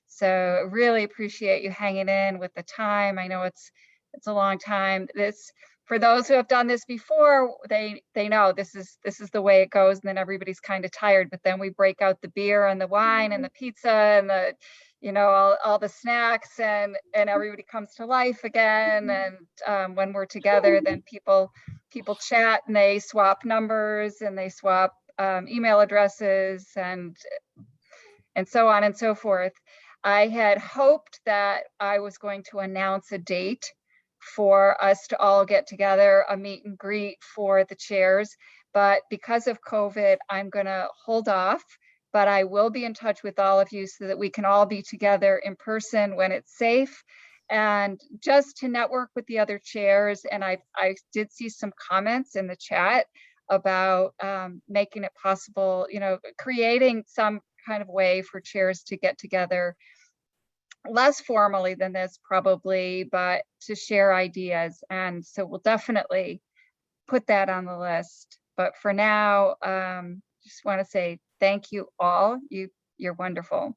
So really appreciate you hanging in with the time. I know it's a long time. For those who have done this before, they know this is the way it goes, and then everybody's kind of tired, but then we break out the beer and the wine and the pizza and the, you know, all the snacks, and everybody comes to life again. And when we're together, then people chat and they swap numbers and they swap email addresses and so on and so forth. I had hoped that I was going to announce a date for us to all get together, a meet and greet for the chairs. But because of COVID, I'm going to hold off, but I will be in touch with all of you so that we can all be together in person when it's safe, and just to network with the other chairs. And I did see some comments in the chat about making it possible, you know, creating some kind of way for chairs to get together less formally than this probably, but to share ideas. And so we'll definitely put that on the list. But for now, just want to say thank you all. You're wonderful.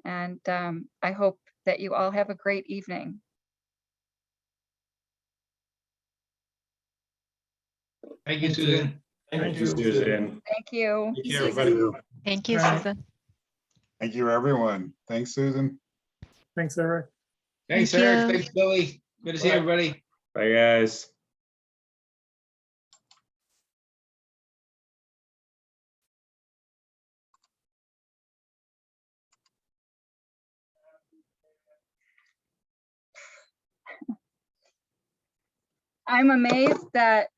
And I hope that you all have a great evening. Thank you, Susan. Thank you, Susan. Thank you. Thank you, everybody. Thank you, Bye. Susan. Thank you, everyone. Thanks, Susan. Thanks, Eric. Thanks, Thank Eric. you. Thanks, Billy. Good to see Bye. everybody. Bye, guys. I'm amazed that